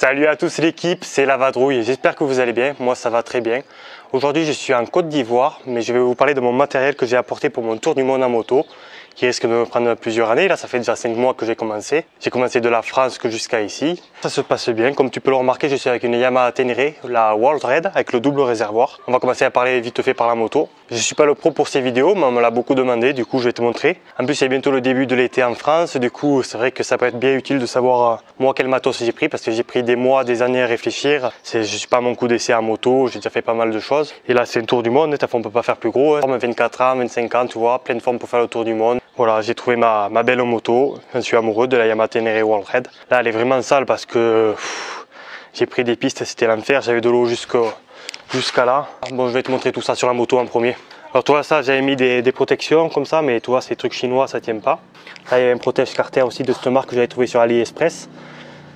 Salut à tous l'équipe, c'est la Vadrouille, j'espère que vous allez bien, moi ça va très bien. Aujourd'hui je suis en Côte d'Ivoire, mais je vais vous parler de mon matériel que j'ai apporté pour mon tour du monde en moto, qui risque de me prendre plusieurs années. Là ça fait déjà 5 mois que j'ai commencé. J'ai commencé de la France jusqu'à ici. Ça se passe bien, comme tu peux le remarquer, je suis avec une Yamaha Ténéré, la World Red, avec le double réservoir. On va commencer à parler vite fait par la moto. Je ne suis pas le pro pour ces vidéos, mais on me l'a beaucoup demandé, du coup je vais te montrer. En plus c'est bientôt le début de l'été en France, du coup c'est vrai que ça peut être bien utile de savoir moi quel matos j'ai pris, parce que j'ai pris des mois, des années à réfléchir. Je ne suis pas à mon coup d'essai en moto, j'ai déjà fait pas mal de choses. Et là c'est un tour du monde, on ne peut pas faire plus gros. 24 ans, 25 ans, tu vois, pleine forme pour faire le tour du monde. Voilà, j'ai trouvé ma belle moto, je suis amoureux de la Yamaha Ténéré World Red. Là elle est vraiment sale parce que j'ai pris des pistes, c'était l'enfer, j'avais de l'eau jusqu'à là. Bon, je vais te montrer tout ça sur la moto en premier. Alors toi, ça j'avais mis des protections comme ça, mais toi ces trucs chinois ça tient pas. Là il y a un protège carter aussi de cette marque que j'avais trouvé sur AliExpress.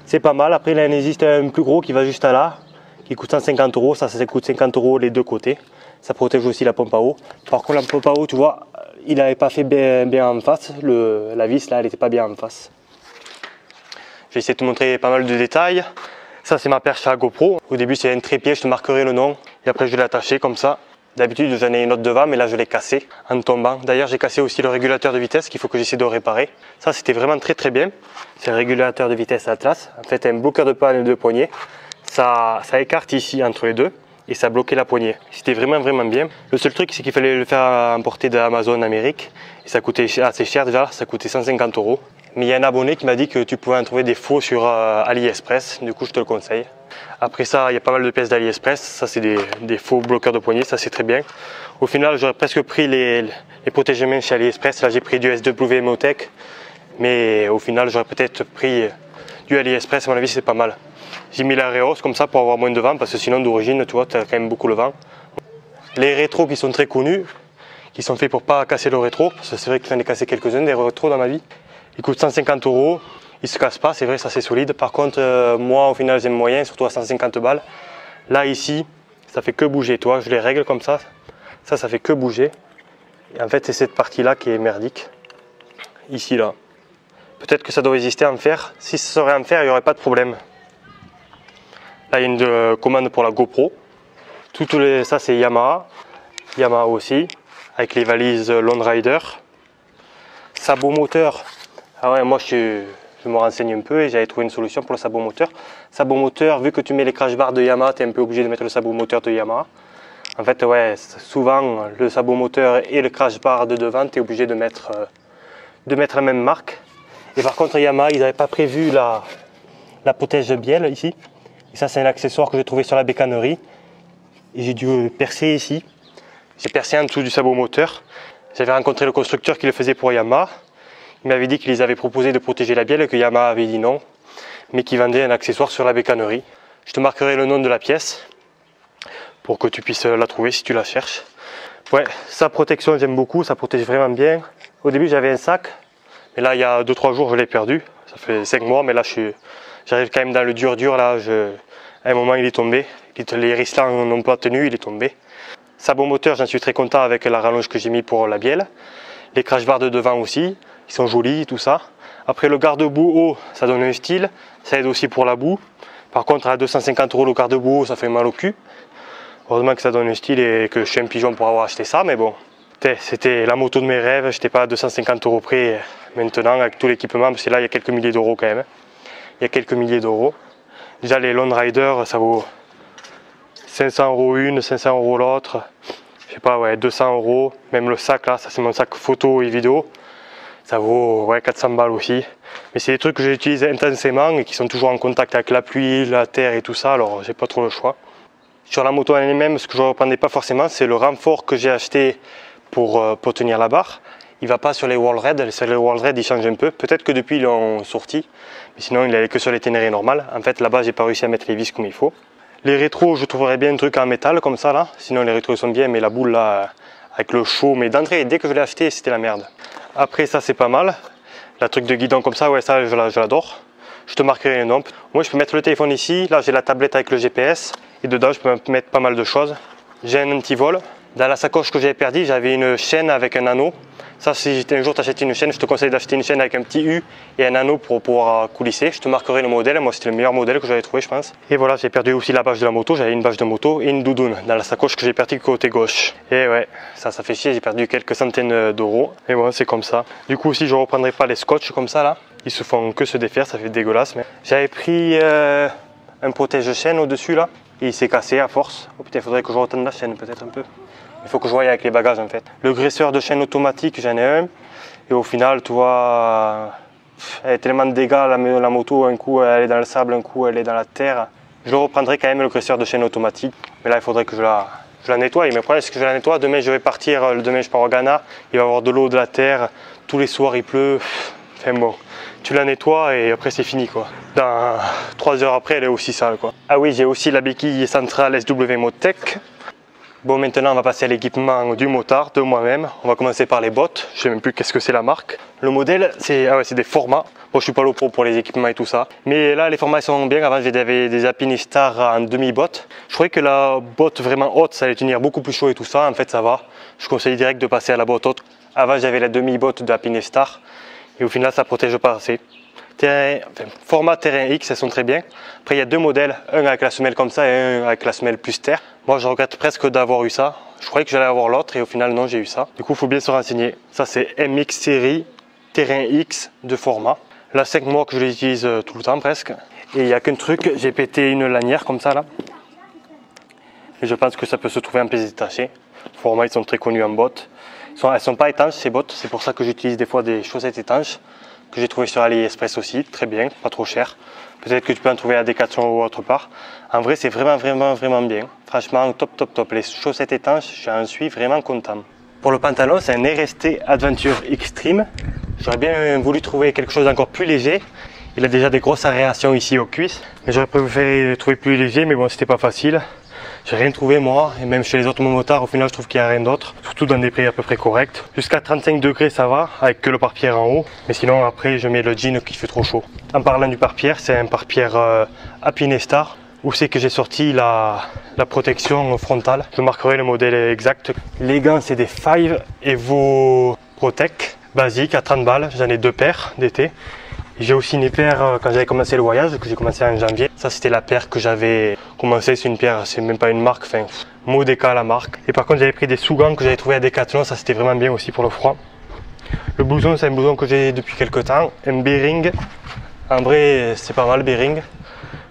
C'est pas mal. Après là il existe un plus gros qui va juste à là, qui coûte 150 €. Ça coûte 50 € les deux côtés. Ça protège aussi la pompe à eau. Par contre la pompe à eau, tu vois, il n'avait pas fait bien en face. La vis là elle n'était pas bien en face. Je vais essayer de te montrer pas mal de détails. Ça c'est ma perche à GoPro. Au début c'est un trépied, je te marquerai le nom. Et après je l'ai attaché comme ça. D'habitude j'en ai une autre devant, mais là je l'ai cassé en tombant. D'ailleurs j'ai cassé aussi le régulateur de vitesse qu'il faut que j'essaie de réparer. Ça c'était vraiment très bien. C'est le régulateur de vitesse Atlas. En fait un bloqueur de panne et de poignée. Ça écarte ici entre les deux et ça bloquait la poignée. C'était vraiment bien. Le seul truc c'est qu'il fallait le faire importer d'Amazon Amérique. Et ça coûtait assez cher déjà, ça coûtait 150 €. Mais il y a un abonné qui m'a dit que tu pouvais en trouver des faux sur AliExpress, du coup je te le conseille. Après ça, il y a pas mal de pièces d'AliExpress, ça c'est des faux bloqueurs de poignée, ça c'est très bien. Au final, j'aurais presque pris les protège-mains chez AliExpress, là j'ai pris du SW Motec, mais au final j'aurais peut-être pris du AliExpress, à mon avis c'est pas mal. J'ai mis la Reos comme ça pour avoir moins de vent, parce que sinon d'origine, tu vois, tu as quand même beaucoup le vent. Les rétros qui sont très connus, qui sont faits pour pas casser le rétro, parce que c'est vrai que j'en ai cassé quelques-uns des rétros dans ma vie. Ils coûtent 150 €, ils se cassent pas, c'est vrai, ça c'est solide. Par contre, moi au final j'aime moyen, surtout à 150 balles. Là ici, ça fait que bouger, toi, je les règle comme ça. Ça fait que bouger. Et en fait c'est cette partie-là qui est merdique. Ici là. Peut-être que ça doit résister en fer. Si ça serait en fer, il n'y aurait pas de problème. Là il y a une commande pour la GoPro. Ça c'est Yamaha. Yamaha aussi, avec les valises Lone Rider. Sabot moteur. Ah ouais, moi je me renseigne un peu et j'avais trouvé une solution pour le sabot moteur. Sabot moteur, vu que tu mets les crash bars de Yamaha, tu es un peu obligé de mettre le sabot moteur de Yamaha. En fait, ouais, souvent le sabot moteur et le crash bar de devant, tu es obligé de mettre la même marque. Et par contre, Yamaha, ils n'avaient pas prévu la protège bielle ici. Et ça, c'est un accessoire que j'ai trouvé sur la bécannerie. Et j'ai dû percer ici. J'ai percé en dessous du sabot moteur. J'avais rencontré le constructeur qui le faisait pour Yamaha. Il m'avait dit qu'ils avaient proposé de protéger la bielle, que Yamaha avait dit non, mais qu'ils vendaient un accessoire sur la bécannerie. Je te marquerai le nom de la pièce pour que tu puisses la trouver si tu la cherches. Ouais, sa protection j'aime beaucoup, ça protège vraiment bien. Au début j'avais un sac, mais là il y a 2-3 jours je l'ai perdu. Ça fait 5 mois, mais là j'arrive quand même dans le dur là. À un moment il est tombé, les ristants n'ont pas tenu, il est tombé. Sabot moteur, j'en suis très content avec la rallonge que j'ai mis pour la bielle. Les crash bars de devant aussi, ils sont jolis, tout ça. Après le garde-boue haut, ça donne un style, ça aide aussi pour la boue. Par contre à 250 € le garde-boue haut, ça fait mal au cul. Heureusement que ça donne un style et que je suis un pigeon pour avoir acheté ça, mais bon. C'était la moto de mes rêves, j'étais pas à 250 € près maintenant avec tout l'équipement, parce que là il y a quelques milliers d'euros quand même. Il y a quelques milliers d'euros. Déjà les Lone Rider, ça vaut 500 € une, 500 € l'autre. Je sais pas, ouais, 200 €. Même le sac là, ça c'est mon sac photo et vidéo. Ça vaut 400 balles aussi. Mais c'est des trucs que j'utilise intensément et qui sont toujours en contact avec la pluie, la terre et tout ça, alors j'ai pas trop le choix. Sur la moto en elle-même, ce que je ne reprendais pas forcément, c'est le renfort que j'ai acheté pour tenir la barre. Il ne va pas sur les World Red. Sur les World Red, il change un peu. Peut-être que depuis, ils l'ont sorti. Mais sinon, il n'allait que sur les Ténéré normales. En fait, là-bas, j'ai pas réussi à mettre les vis comme il faut. Les rétros, je trouverais bien un truc en métal comme ça là. Sinon, les rétros sont bien, mais la boule là, avec le chaud. Mais d'entrée, dès que je l'ai acheté, c'était la merde. Après, ça, c'est pas mal. La truc de guidon comme ça, ouais, ça, je l'adore. Je te marquerai les noms. Moi, je peux mettre le téléphone ici. Là, j'ai la tablette avec le GPS. Et dedans, je peux mettre pas mal de choses. J'ai un antivol. Dans la sacoche que j'avais perdue, j'avais une chaîne avec un anneau. Ça, si un jour tu achètes une chaîne, je te conseille d'acheter une chaîne avec un petit U et un anneau pour pouvoir coulisser. Je te marquerai le modèle, moi c'était le meilleur modèle que j'avais trouvé, je pense. Et voilà, j'ai perdu aussi la bâche de la moto, j'avais une bâche de moto et une doudoune dans la sacoche que j'ai perdue côté gauche. Et ouais, ça fait chier, j'ai perdu quelques centaines d'euros. Et bon, c'est comme ça. Du coup aussi, je ne reprendrai pas les scotch comme ça là. Ils se font que se défaire, ça fait dégueulasse. Mais j'avais pris un protège-chaîne au-dessus là. Et il s'est cassé à force. Oh putain, il faudrait que je retende la chaîne peut-être un peu. Il faut que je voie avec les bagages en fait. Le graisseur de chaîne automatique, j'en ai un. Et au final, tu vois, elle a tellement de dégâts, la moto, un coup elle est dans le sable, un coup elle est dans la terre. Je le reprendrai quand même le graisseur de chaîne automatique. Mais là, il faudrait que je la nettoie. Mais le problème, c'est que je la nettoie. Demain, je vais partir. Demain, je pars au Ghana. Il va y avoir de l'eau, de la terre. Tous les soirs, il pleut. Enfin bon, tu la nettoies et après, c'est fini quoi. Dans 3 heures après, elle est aussi sale quoi. Ah oui, j'ai aussi la béquille centrale SW Motec. Bon, maintenant on va passer à l'équipement du motard, de moi-même. On va commencer par les bottes. Je ne sais même plus qu'est-ce que c'est la marque. Le modèle, c'est des formats. Bon, je suis pas le pro pour les équipements et tout ça. Mais là, les formats ils sont bien. Avant, j'avais des Alpinistar en demi-botte. Je croyais que la botte vraiment haute, ça allait tenir beaucoup plus chaud et tout ça. En fait, ça va. Je conseille direct de passer à la botte haute. Avant, j'avais la demi-botte de Alpinistar. Et au final, ça protège pas assez. Format terrain X, elles sont très bien. Après, il y a deux modèles, un avec la semelle comme ça et un avec la semelle plus terre. Moi, je regrette presque d'avoir eu ça. Je croyais que j'allais avoir l'autre et au final, non, j'ai eu ça. Du coup, il faut bien se renseigner. Ça, c'est MX série terrain X de format. Là, 5 mois que je l'utilise tout le temps presque. Et il n'y a qu'un truc, j'ai pété une lanière comme ça là. Et je pense que ça peut se trouver en pièces détachées. Format, ils sont très connus en bottes. Elles ne sont pas étanches ces bottes, c'est pour ça que j'utilise des fois des chaussettes étanches. Que j'ai trouvé sur AliExpress aussi, très bien, pas trop cher. Peut-être que tu peux en trouver à Decathlon ou autre part. En vrai, c'est vraiment bien. Franchement, top. Les chaussettes étanches, j'en suis vraiment content. Pour le pantalon, c'est un RST Adventure Extreme. J'aurais bien voulu trouver quelque chose d'encore plus léger. Il a déjà des grosses aérations ici aux cuisses. Mais j'aurais préféré le trouver plus léger, mais bon, c'était pas facile. J'ai rien trouvé moi, et même chez les autres motards, au final je trouve qu'il n'y a rien d'autre. Surtout dans des prix à peu près corrects. Jusqu'à 35 degrés ça va, avec que le pare-pierre en haut. Mais sinon après je mets le jean qui fait trop chaud. En parlant du pare-pierre, c'est un pare-pierre Alpinistar. Où c'est que j'ai sorti la protection frontale. Je marquerai le modèle exact. Les gants c'est des 5 Evo Protect basiques à 30 balles. J'en ai 2 paires d'été. J'ai aussi une paire quand j'avais commencé le voyage, que j'ai commencé en janvier. Ça c'était la paire que j'avais commencé, c'est une paire, c'est même pas une marque, enfin Modeka la marque. Et par contre j'avais pris des sous-gants que j'avais trouvé à Decathlon, ça c'était vraiment bien aussi pour le froid. Le blouson c'est un blouson que j'ai depuis quelques temps, un Bering. En vrai c'est pas mal Bering.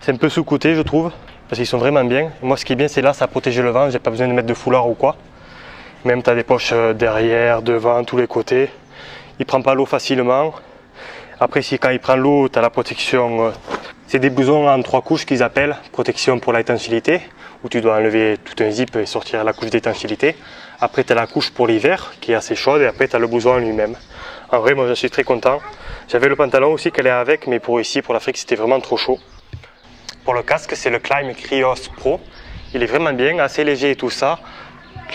C'est un peu sous-coté je trouve, parce qu'ils sont vraiment bien. Et moi ce qui est bien c'est là, ça protège le vent, j'ai pas besoin de mettre de foulard ou quoi. Même tu as des poches derrière, devant, tous les côtés. Il prend pas l'eau facilement. Après, quand il prend l'eau, tu as la protection. C'est des blousons en 3 couches qu'ils appellent. Protection pour l'étanchéité, où tu dois enlever tout un zip et sortir la couche d'étanchéité. Après, tu as la couche pour l'hiver, qui est assez chaude. Et après, tu as le blouson en lui-même. En vrai, moi, je suis très content. J'avais le pantalon aussi qui allait avec, mais pour ici, pour l'Afrique, c'était vraiment trop chaud. Pour le casque, c'est le Climb Krios Pro. Il est vraiment bien, assez léger et tout ça.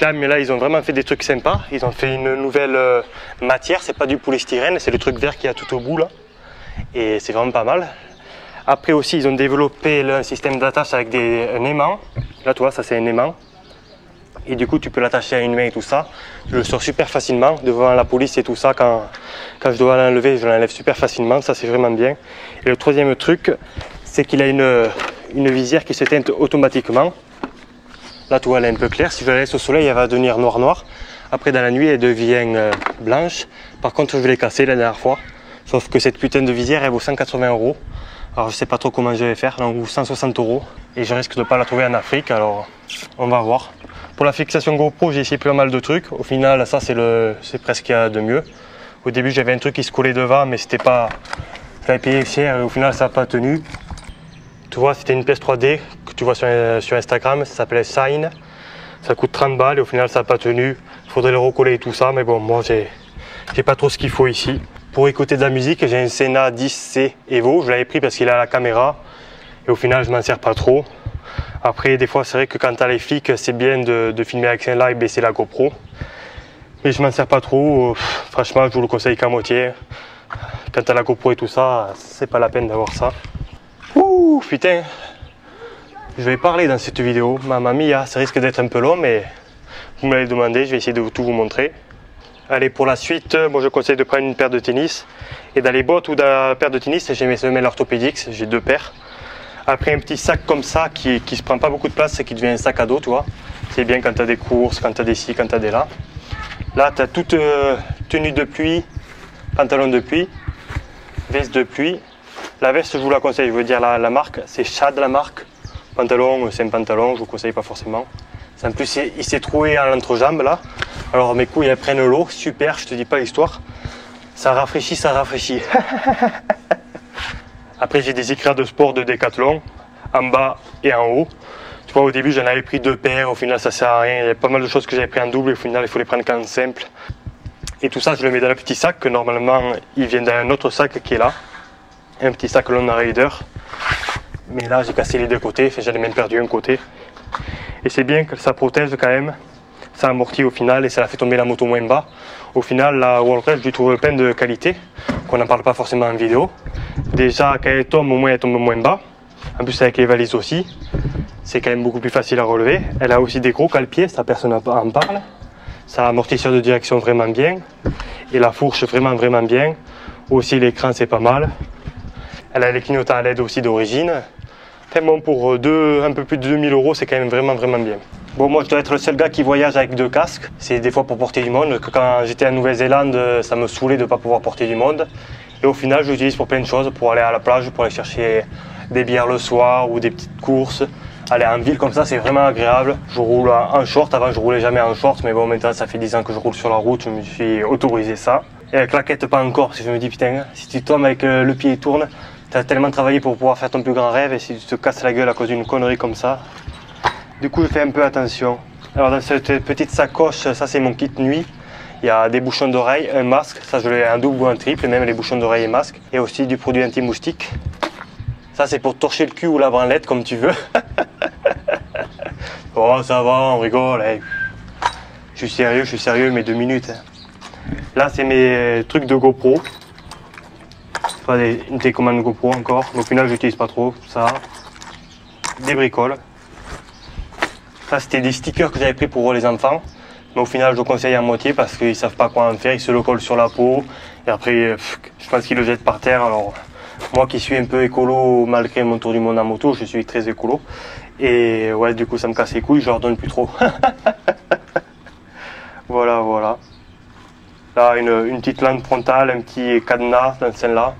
Mais là ils ont vraiment fait des trucs sympas, ils ont fait une nouvelle matière, c'est pas du polystyrène, c'est le truc vert qu'il y a tout au bout là, et c'est vraiment pas mal. Après aussi ils ont développé le système d'attache avec un aimant, là tu vois ça c'est un aimant, et du coup tu peux l'attacher à une main et tout ça, je le sors super facilement devant la police et tout ça, quand je dois l'enlever je l'enlève super facilement, ça c'est vraiment bien. Et le troisième truc c'est qu'il a une visière qui se teinte automatiquement. Là, tu vois, elle est un peu claire. Si je la laisse au soleil, elle va devenir noire. Après, dans la nuit, elle devient blanche. Par contre, je vais les casser la dernière fois. Sauf que cette putain de visière, elle vaut 180 €. Alors, je sais pas trop comment je vais faire. Elle en vaut 160 €. Et je risque de ne pas la trouver en Afrique. Alors, on va voir. Pour la fixation GoPro, j'ai essayé pas mal de trucs. Au final, ça, c'est presque qu'il y a de mieux. Au début, j'avais un truc qui se collait devant, mais c'était pas. J'avais payé cher et au final, ça n'a pas tenu. Tu vois, c'était une pièce 3D que tu vois sur Instagram, ça s'appelait Sign. Ça coûte 30 balles et au final ça n'a pas tenu. Il faudrait le recoller et tout ça, mais bon, moi j'ai pas trop ce qu'il faut ici. Pour écouter de la musique, j'ai un Sena 10C Evo. Je l'avais pris parce qu'il a la caméra et au final je m'en sers pas trop. Après, des fois c'est vrai que quand tu as les flics, c'est bien de filmer avec un live et baisser la GoPro. Mais je m'en sers pas trop. Franchement, je vous le conseille qu'à moitié. Quand tu as la GoPro et tout ça, c'est pas la peine d'avoir ça. Ouh, putain, je vais parler dans cette vidéo, mamma mia, ça risque d'être un peu long, mais Vous m'avez demandé, je vais essayer de tout vous montrer. Allez, pour la suite, moi je conseille de prendre une paire de tennis. Et dans les bottes ou dans la paire de tennis, j'ai mes semelles orthopédiques, j'ai 2 paires. Après un petit sac comme ça qui se prend pas beaucoup de place et qui devient un sac à dos, tu vois. C'est bien quand tu as des courses, quand tu as des ci, quand tu as des là. Là, tu as toute tenue de pluie, pantalon de pluie, veste de pluie. La veste, je vous la conseille, je veux dire la marque, c'est Shad la marque. Pantalon, c'est un pantalon, je vous conseille pas forcément. En plus, il s'est troué à l'entrejambe là. Alors mes couilles elles prennent l'eau, super, je te dis pas l'histoire. Ça rafraîchit, ça rafraîchit. Après j'ai des écrits de sport de Decathlon, en bas et en haut. Tu vois, au début j'en avais pris 2 paires, au final ça sert à rien. Il y a pas mal de choses que j'avais pris en double et au final il faut les prendre qu'en simple. Et tout ça je le mets dans le petit sac que normalement il vient d'un autre sac qui est là. Un petit sac Lona Raider. Mais là j'ai cassé les 2 côtés, j'en ai même perdu un côté. Et c'est bien que ça protège quand même. Ça amortit au final et ça a fait tomber la moto moins bas. Au final, la World Race, je lui trouve plein de qualités qu'on n'en parle pas forcément en vidéo. Déjà, quand elle tombe, au moins elle tombe moins bas. En plus, avec les valises aussi, c'est quand même beaucoup plus facile à relever. Elle a aussi des gros cale-pieds, ça personne n'en parle. Ça amortisseur de direction vraiment bien. Et la fourche vraiment bien. Aussi l'écran, c'est pas mal. Elle a les clignotants à LED aussi d'origine. Enfin bon, pour un peu plus de 2000 €, c'est quand même vraiment bien. Bon, moi je dois être le seul gars qui voyage avec 2 casques. C'est des fois pour porter du monde. Quand j'étais en Nouvelle-Zélande, ça me saoulait de ne pas pouvoir porter du monde. Et au final, je l'utilise pour plein de choses. Pour aller à la plage, pour aller chercher des bières le soir ou des petites courses. Aller en ville comme ça, c'est vraiment agréable. Je roule en short. Avant, je roulais jamais en short. Mais bon, maintenant, ça fait 10 ans que je roule sur la route. Je me suis autorisé ça. Et la claquette, pas encore. Parce que je me dis, putain, si tu tombes avec le pied tourne, tu as tellement travaillé pour pouvoir faire ton plus grand rêve. Et si tu te casses la gueule à cause d'une connerie comme ça. Du coup, je fais un peu attention. Alors, dans cette petite sacoche, ça c'est mon kit nuit. Il y a des bouchons d'oreille, un masque, ça je l'ai en double ou en triple, et même les bouchons d'oreille et masque. Et aussi du produit anti-moustique. Ça c'est pour torcher le cul ou la branlette comme tu veux. Oh, ça va, on rigole. Hey. Je suis sérieux, mais 2 minutes. Là, c'est mes trucs de GoPro. Pas une télécommande GoPro encore. Au final, je n'utilise pas trop. Ça, des bricoles. Ça, c'était des stickers que j'avais pris pour les enfants. Mais au final, je le conseille à moitié parce qu'ils ne savent pas quoi en faire. Ils se le collent sur la peau. Et après, je pense qu'ils le jettent par terre. Alors, moi qui suis un peu écolo, malgré mon tour du monde en moto, je suis très écolo. Et ouais, du coup, ça me casse les couilles. Je leur donne plus trop. Voilà. Là, une petite lampe frontale, un petit cadenas dans celle-là.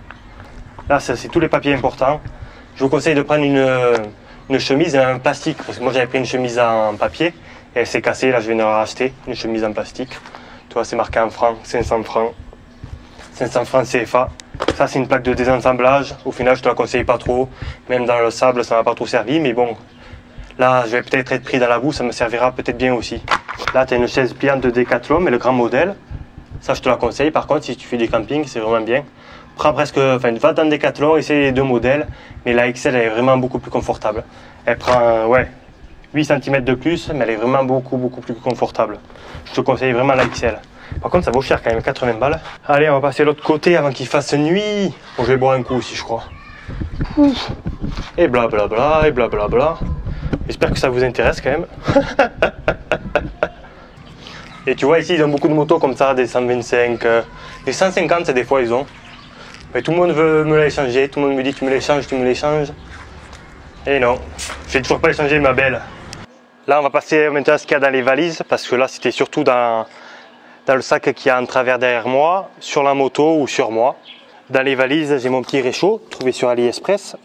Là, c'est tous les papiers importants. Je vous conseille de prendre une chemise en plastique, parce que moi j'avais pris une chemise en papier et elle s'est cassée, là je viens de la racheter, une chemise en plastique. Tu vois, c'est marqué en francs, 500 francs. 500 francs CFA. Ça c'est une plaque de désassemblage, au final je te la conseille pas trop, même dans le sable ça m'a pas trop servi, mais bon, là je vais peut-être être pris dans la boue, ça me servira peut-être bien aussi. Là tu as une chaise pliante de Decathlon, mais le grand modèle, ça je te la conseille, par contre si tu fais du camping c'est vraiment bien. Va dans Decathlon, essaye les 2 modèles, mais la XL elle est vraiment beaucoup plus confortable. Elle prend 8 cm de plus, mais elle est vraiment beaucoup plus confortable. Je te conseille vraiment la XL. Par contre ça vaut cher quand même, 80 balles. Allez, on va passer de l'autre côté avant qu'il fasse nuit. Bon, je vais boire un coup aussi je crois. Ouf. Et blablabla, et blablabla. J'espère que ça vous intéresse quand même. Et tu vois ici ils ont beaucoup de motos comme ça, des 125, des 150 des fois ils ont. Mais tout le monde veut me l'échanger, tout le monde me dit tu me l'échanges. Et non, je vais toujours pas échanger ma belle. Là on va passer maintenant à ce qu'il y a dans les valises, parce que là c'était surtout dans le sac qui a en travers derrière moi, sur la moto ou sur moi. Dans les valises j'ai mon petit réchaud, trouvé sur AliExpress,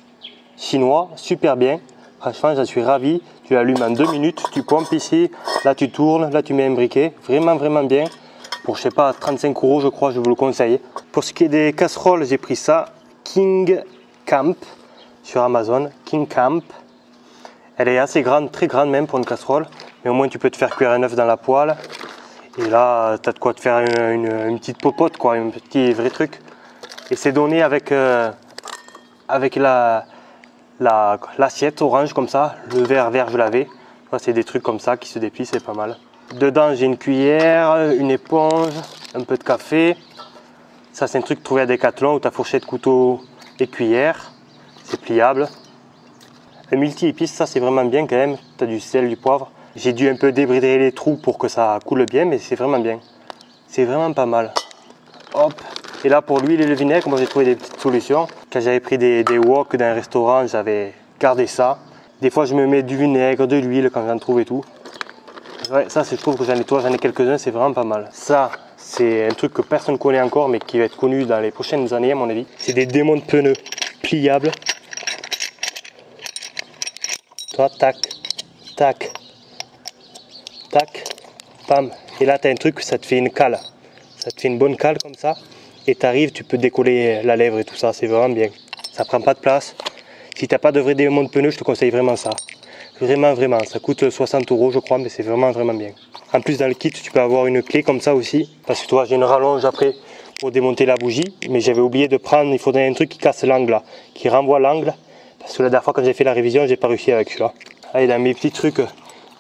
chinois, super bien. Franchement j'en suis ravi, tu l'allumes en 2 minutes, tu pompes ici, là tu tournes, là tu mets un briquet, vraiment bien. Pour je sais pas 35 € je crois, je vous le conseille. Pour ce qui est des casseroles, j'ai pris ça, King Camp sur Amazon, King Camp. Elle est assez grande, très grande même pour une casserole, mais au moins tu peux te faire cuire un œuf dans la poêle. Et là, tu as de quoi te faire une petite popote, quoi, un petit vrai truc. Et c'est donné avec l'assiette orange comme ça, le verre vierge lavé. C'est des trucs comme ça qui se déplient, c'est pas mal. Dedans j'ai une cuillère, une éponge, un peu de café. Ça c'est un truc trouvé à Decathlon où tu as fourchette, couteau et cuillère. C'est pliable. Le multi-épices, ça c'est vraiment bien quand même. Tu as du sel, du poivre. J'ai dû un peu débrider les trous pour que ça coule bien, mais c'est vraiment bien. C'est vraiment pas mal. Hop. Et là pour l'huile et le vinaigre, moi j'ai trouvé des petites solutions. Quand j'avais pris des wok d'un restaurant, j'avais gardé ça. Des fois je me mets du vinaigre, de l'huile quand j'en trouve et tout. Ouais, ça je trouve que j'en ai quelques-uns, c'est vraiment pas mal. Ça, c'est un truc que personne ne connaît encore, mais qui va être connu dans les prochaines années à mon avis. C'est des démontes pneus pliables. Toi, tac, tac, tac, pam. Et là tu as un truc, ça te fait une cale. Ça te fait une bonne cale comme ça. Et tu arrives, tu peux décoller la lèvre et tout ça, c'est vraiment bien. Ça prend pas de place. Si tu n'as pas de vrai démonte pneus, je te conseille vraiment ça. Vraiment, vraiment. Ça coûte 60 € je crois, mais c'est vraiment, vraiment bien. En plus, dans le kit, tu peux avoir une clé comme ça aussi. Parce que toi, j'ai une rallonge après pour démonter la bougie. Mais j'avais oublié de prendre, il faudrait un truc qui casse l'angle là, qui renvoie l'angle. Parce que la dernière fois, quand j'ai fait la révision, j'ai pas réussi avec celui-là. Allez, dans mes petits trucs,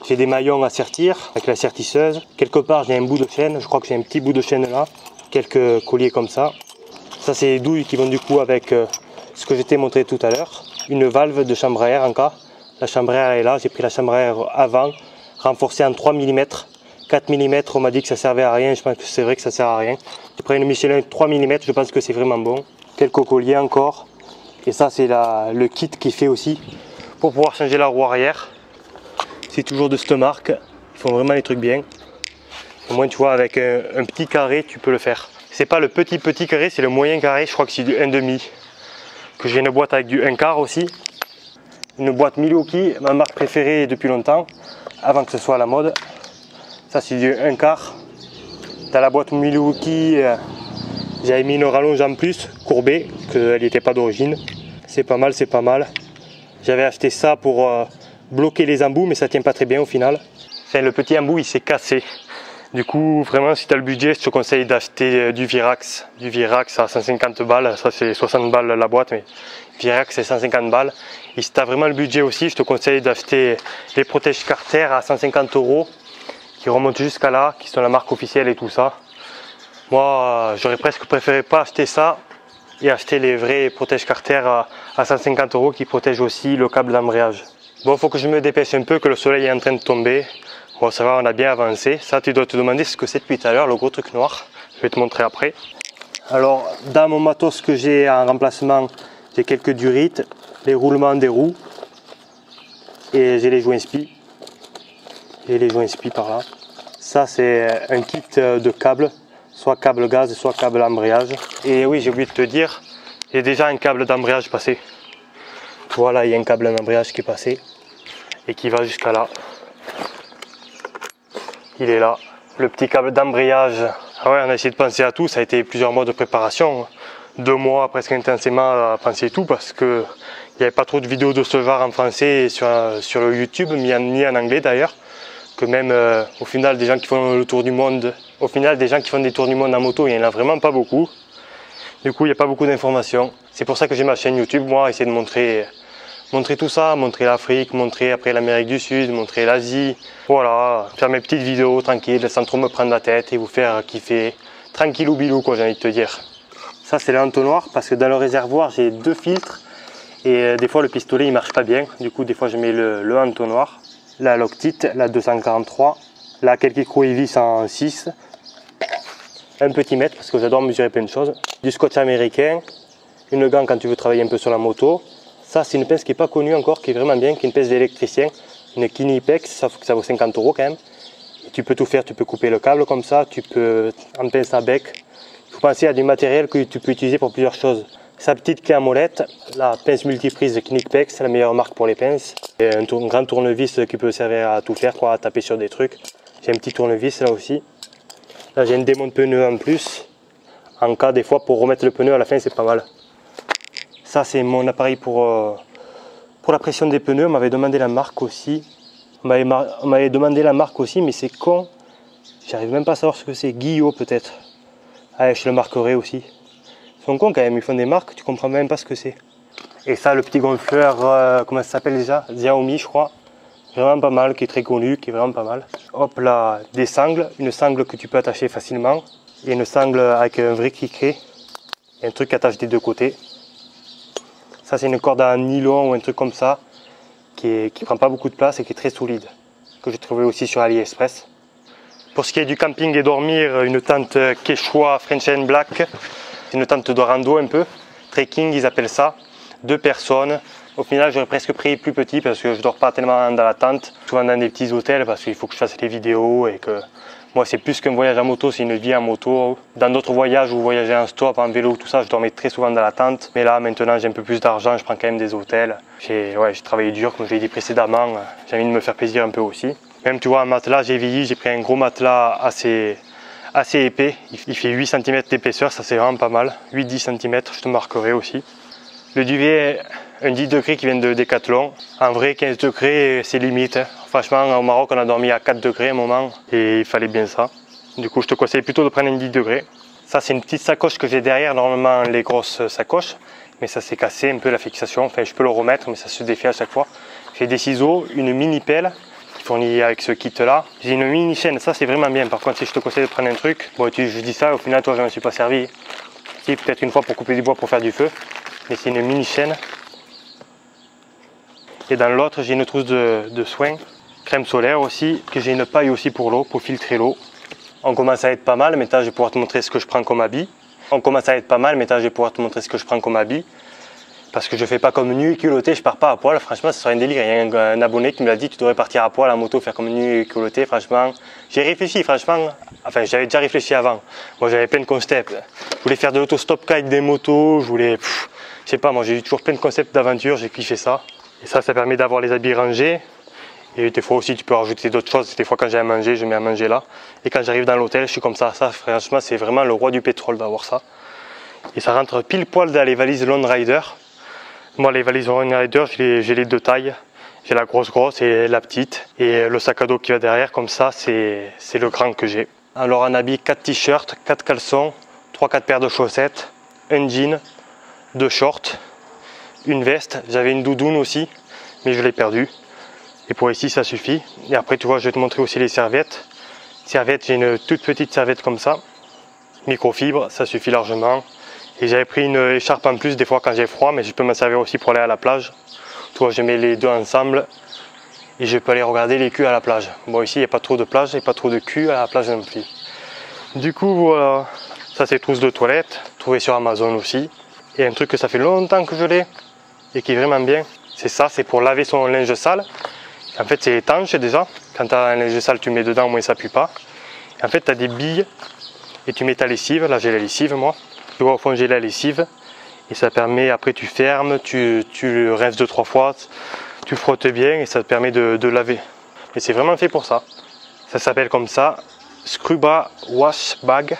j'ai des maillons à sertir avec la sertisseuse. Quelque part, j'ai un bout de chaîne. Je crois que j'ai un petit bout de chaîne là. Quelques colliers comme ça. Ça, c'est les douilles qui vont du coup avec ce que je t'ai montré tout à l'heure. Une valve de chambre à air en cas. La chambre à air est là. J'ai pris la chambre à air avant, renforcée en 3 mm. 4 mm, on m'a dit que ça servait à rien. Je pense que c'est vrai que ça sert à rien. J'ai pris une Michelin 3 mm. Je pense que c'est vraiment bon. Quelques colliers encore. Et ça, c'est le kit qui fait aussi pour pouvoir changer la roue arrière. C'est toujours de cette marque. Ils font vraiment les trucs bien. Au moins, tu vois, avec un petit carré, tu peux le faire. C'est pas le petit carré, c'est le moyen carré. Je crois que c'est du 1,5. Que j'ai une boîte avec du 1 quart aussi. Une boîte Milwaukee, ma marque préférée depuis longtemps, avant que ce soit à la mode. Ça, c'est du 1 quart. Dans la boîte Milwaukee, j'avais mis une rallonge en plus, courbée, qu'elle n'était pas d'origine. C'est pas mal, c'est pas mal. J'avais acheté ça pour bloquer les embouts, mais ça tient pas très bien au final. Enfin, le petit embout, il s'est cassé. Du coup, vraiment, si tu as le budget, je te conseille d'acheter du Virax. Du Virax à 150 balles, ça c'est 60 balles la boîte, mais Virax c'est 150 balles. Et si tu as vraiment le budget aussi, je te conseille d'acheter les protèges Carter à 150 € qui remontent jusqu'à là, qui sont la marque officielle et tout ça. Moi, j'aurais presque préféré pas acheter ça et acheter les vrais protèges Carter à 150 € qui protègent aussi le câble d'embrayage. Bon, il faut que je me dépêche un peu, que le soleil est en train de tomber. Bon, ça va, on a bien avancé. Ça, tu dois te demander ce que c'est depuis tout à l'heure, le gros truc noir. Je vais te montrer après. Alors, dans mon matos que j'ai en remplacement, j'ai quelques durites, les roulements des roues et j'ai les joints spi. J'ai les joints spi par là. Ça, c'est un kit de câbles, soit câble gaz, soit câble embrayage. Et oui, j'ai oublié de te dire, j'ai déjà un câble d'embrayage passé. Voilà, il y a un câble d'embrayage qui est passé et qui va jusqu'à là. Il est là, le petit câble d'embrayage. Ah ouais, on a essayé de penser à tout, ça a été plusieurs mois de préparation. 2 mois presque intensément à penser tout parce qu'il n'y avait pas trop de vidéos de ce genre en français et sur le YouTube, ni en anglais d'ailleurs. Que même au final, des gens qui font le tour du monde, des tours du monde en moto, il n'y en a vraiment pas beaucoup. Du coup, il n'y a pas beaucoup d'informations. C'est pour ça que j'ai ma chaîne YouTube, moi, essayer de montrer tout ça, montrer l'Afrique, montrer après l'Amérique du Sud, montrer l'Asie. Voilà, faire mes petites vidéos tranquilles, sans trop me prendre la tête et vous faire kiffer. Tranquillou bilou, quoi, j'ai envie de te dire. Ça, c'est l'entonnoir parce que dans le réservoir, j'ai 2 filtres et des fois le pistolet il marche pas bien. Du coup, des fois, je mets le entonnoir. La Loctite, la 243, la Kelkicro Evis en 6. Un petit mètre parce que j'adore mesurer plein de choses. Du scotch américain, une gant quand tu veux travailler un peu sur la moto. Ça, c'est une pince qui n'est pas connue encore, qui est vraiment bien, qui est une pince d'électricien, une Kinipex, sauf que ça vaut 50 € quand même. Et tu peux tout faire, tu peux couper le câble comme ça, tu peux en pince à bec. Il faut penser à du matériel que tu peux utiliser pour plusieurs choses. Sa petite clé à molette, la pince multiprise Kinipex, c'est la meilleure marque pour les pinces. Et un grand tournevis qui peut servir à tout faire, quoi, à taper sur des trucs. J'ai un petit tournevis là aussi. Là, j'ai une démonte pneu en plus. En cas, des fois, pour remettre le pneu à la fin, c'est pas mal. Ça, c'est mon appareil pour la pression des pneus. On m'avait demandé la marque aussi. On m'avait demandé la marque aussi, mais c'est con. J'arrive même pas à savoir ce que c'est. Guillot, peut-être. Allez, je le marquerai aussi. Ils sont cons quand même. Ils font des marques, tu comprends même pas ce que c'est. Et ça, le petit gonfleur, comment ça s'appelle déjà? Xiaomi, je crois. Vraiment pas mal, qui est très connu, qui est vraiment pas mal. Hop là, des sangles. Une sangle que tu peux attacher facilement. Et une sangle avec un vrai criquet. Et un truc qui attache des deux côtés. Ça, c'est une corde en nylon ou un truc comme ça qui prend pas beaucoup de place et qui est très solide. que j'ai trouvé aussi sur AliExpress. Pour ce qui est du camping et dormir, une tente Quechua French and Black. C'est une tente de rando un peu. Trekking, ils appellent ça. 2 personnes. Au final, j'aurais presque pris plus petit parce que je dors pas tellement dans la tente. Souvent dans des petits hôtels parce qu'il faut que je fasse des vidéos et que moi, c'est plus qu'un voyage en moto, c'est une vie en moto. Dans d'autres voyages où voyager en stop, en vélo, tout ça, je dormais très souvent dans la tente. Mais là, maintenant, j'ai un peu plus d'argent, je prends quand même des hôtels. J'ai travaillé dur, comme je l'ai dit précédemment. J'ai envie de me faire plaisir un peu aussi. Même, tu vois, un matelas, j'ai vieilli, j'ai pris un gros matelas assez épais. Il fait 8 cm d'épaisseur, ça c'est vraiment pas mal. 8-10 cm, je te marquerai aussi. Le duvet, un 10 degrés qui vient de Decathlon. En vrai, 15 degrés, c'est limite. Franchement, au Maroc, on a dormi à 4 degrés à un moment et il fallait bien ça. Du coup, je te conseille plutôt de prendre un 10 degrés. Ça, c'est une petite sacoche que j'ai derrière, normalement les grosses sacoches. Mais ça s'est cassé un peu la fixation. Enfin, je peux le remettre, mais ça se défait à chaque fois. J'ai des ciseaux, une mini pelle qui fournit avec ce kit-là. J'ai une mini chaîne, ça c'est vraiment bien. Par contre, si je te conseille de prendre un truc, bon, je dis ça, au final, toi, je ne me suis pas servi. Si, peut-être une fois pour couper du bois pour faire du feu. Mais c'est une mini chaîne. Et dans l'autre, j'ai une trousse de soins, crème solaire aussi, que j'ai une paille aussi pour l'eau, pour filtrer l'eau. On commence à être pas mal, maintenant je vais pouvoir te montrer ce que je prends comme habit. Parce que je fais pas comme nu et culotté, je pars pas à poil, franchement ça serait un délire. Il y a un abonné qui me l'a dit, tu devrais partir à poil en moto, faire comme nu et culotté, franchement. J'ai réfléchi, franchement, enfin j'avais déjà réfléchi avant. Moi j'avais plein de concepts. Je voulais faire de l'autostop avec des motos, je voulais, je sais pas, moi j'ai eu toujours plein de concepts d'aventure, j'ai kiffé ça. Et ça permet d'avoir les habits rangés. Et des fois aussi tu peux rajouter d'autres choses, des fois quand j'ai à manger, je mets à manger là. Et quand j'arrive dans l'hôtel, je suis comme ça, franchement c'est vraiment le roi du pétrole d'avoir ça. Et ça rentre pile poil dans les valises Lone Rider. Moi, les valises Lone Rider, j'ai les 2 tailles. J'ai la grosse et la petite. Et le sac à dos qui va derrière, comme ça, c'est le grand que j'ai. Alors, en habit, 4 t-shirts, 4 caleçons, 3-4 paires de chaussettes, un jean, 2 shorts, une veste. J'avais une doudoune aussi, mais je l'ai perdue. Et pour ici, ça suffit. Et après, tu vois, je vais te montrer aussi les serviettes. Serviettes, j'ai une toute petite serviette comme ça. Microfibre, ça suffit largement. Et j'avais pris une écharpe en plus des fois quand j'ai froid, mais je peux m'en servir aussi pour aller à la plage. Tu vois, je mets les deux ensemble et je peux aller regarder les culs à la plage. Bon, ici il n'y a pas trop de plage et pas trop de culs à la plage non plus. Du coup, voilà, ça c'est trousse de toilette, trouvé sur Amazon aussi. Et un truc que ça fait longtemps que je l'ai et qui est vraiment bien, c'est ça, c'est pour laver son linge sale. En fait, c'est étanche déjà. Quand tu as un linge sale, tu mets dedans, au moins ça ne pue pas. En fait, tu as des billes et tu mets ta lessive. Là, j'ai la lessive, moi. Tu vois, au fond, j'ai la lessive. Et ça permet, après, tu fermes, tu le rinces 2-3 fois, tu frottes bien et ça te permet de laver. Et c'est vraiment fait pour ça. Ça s'appelle comme ça, Scruba Wash Bag.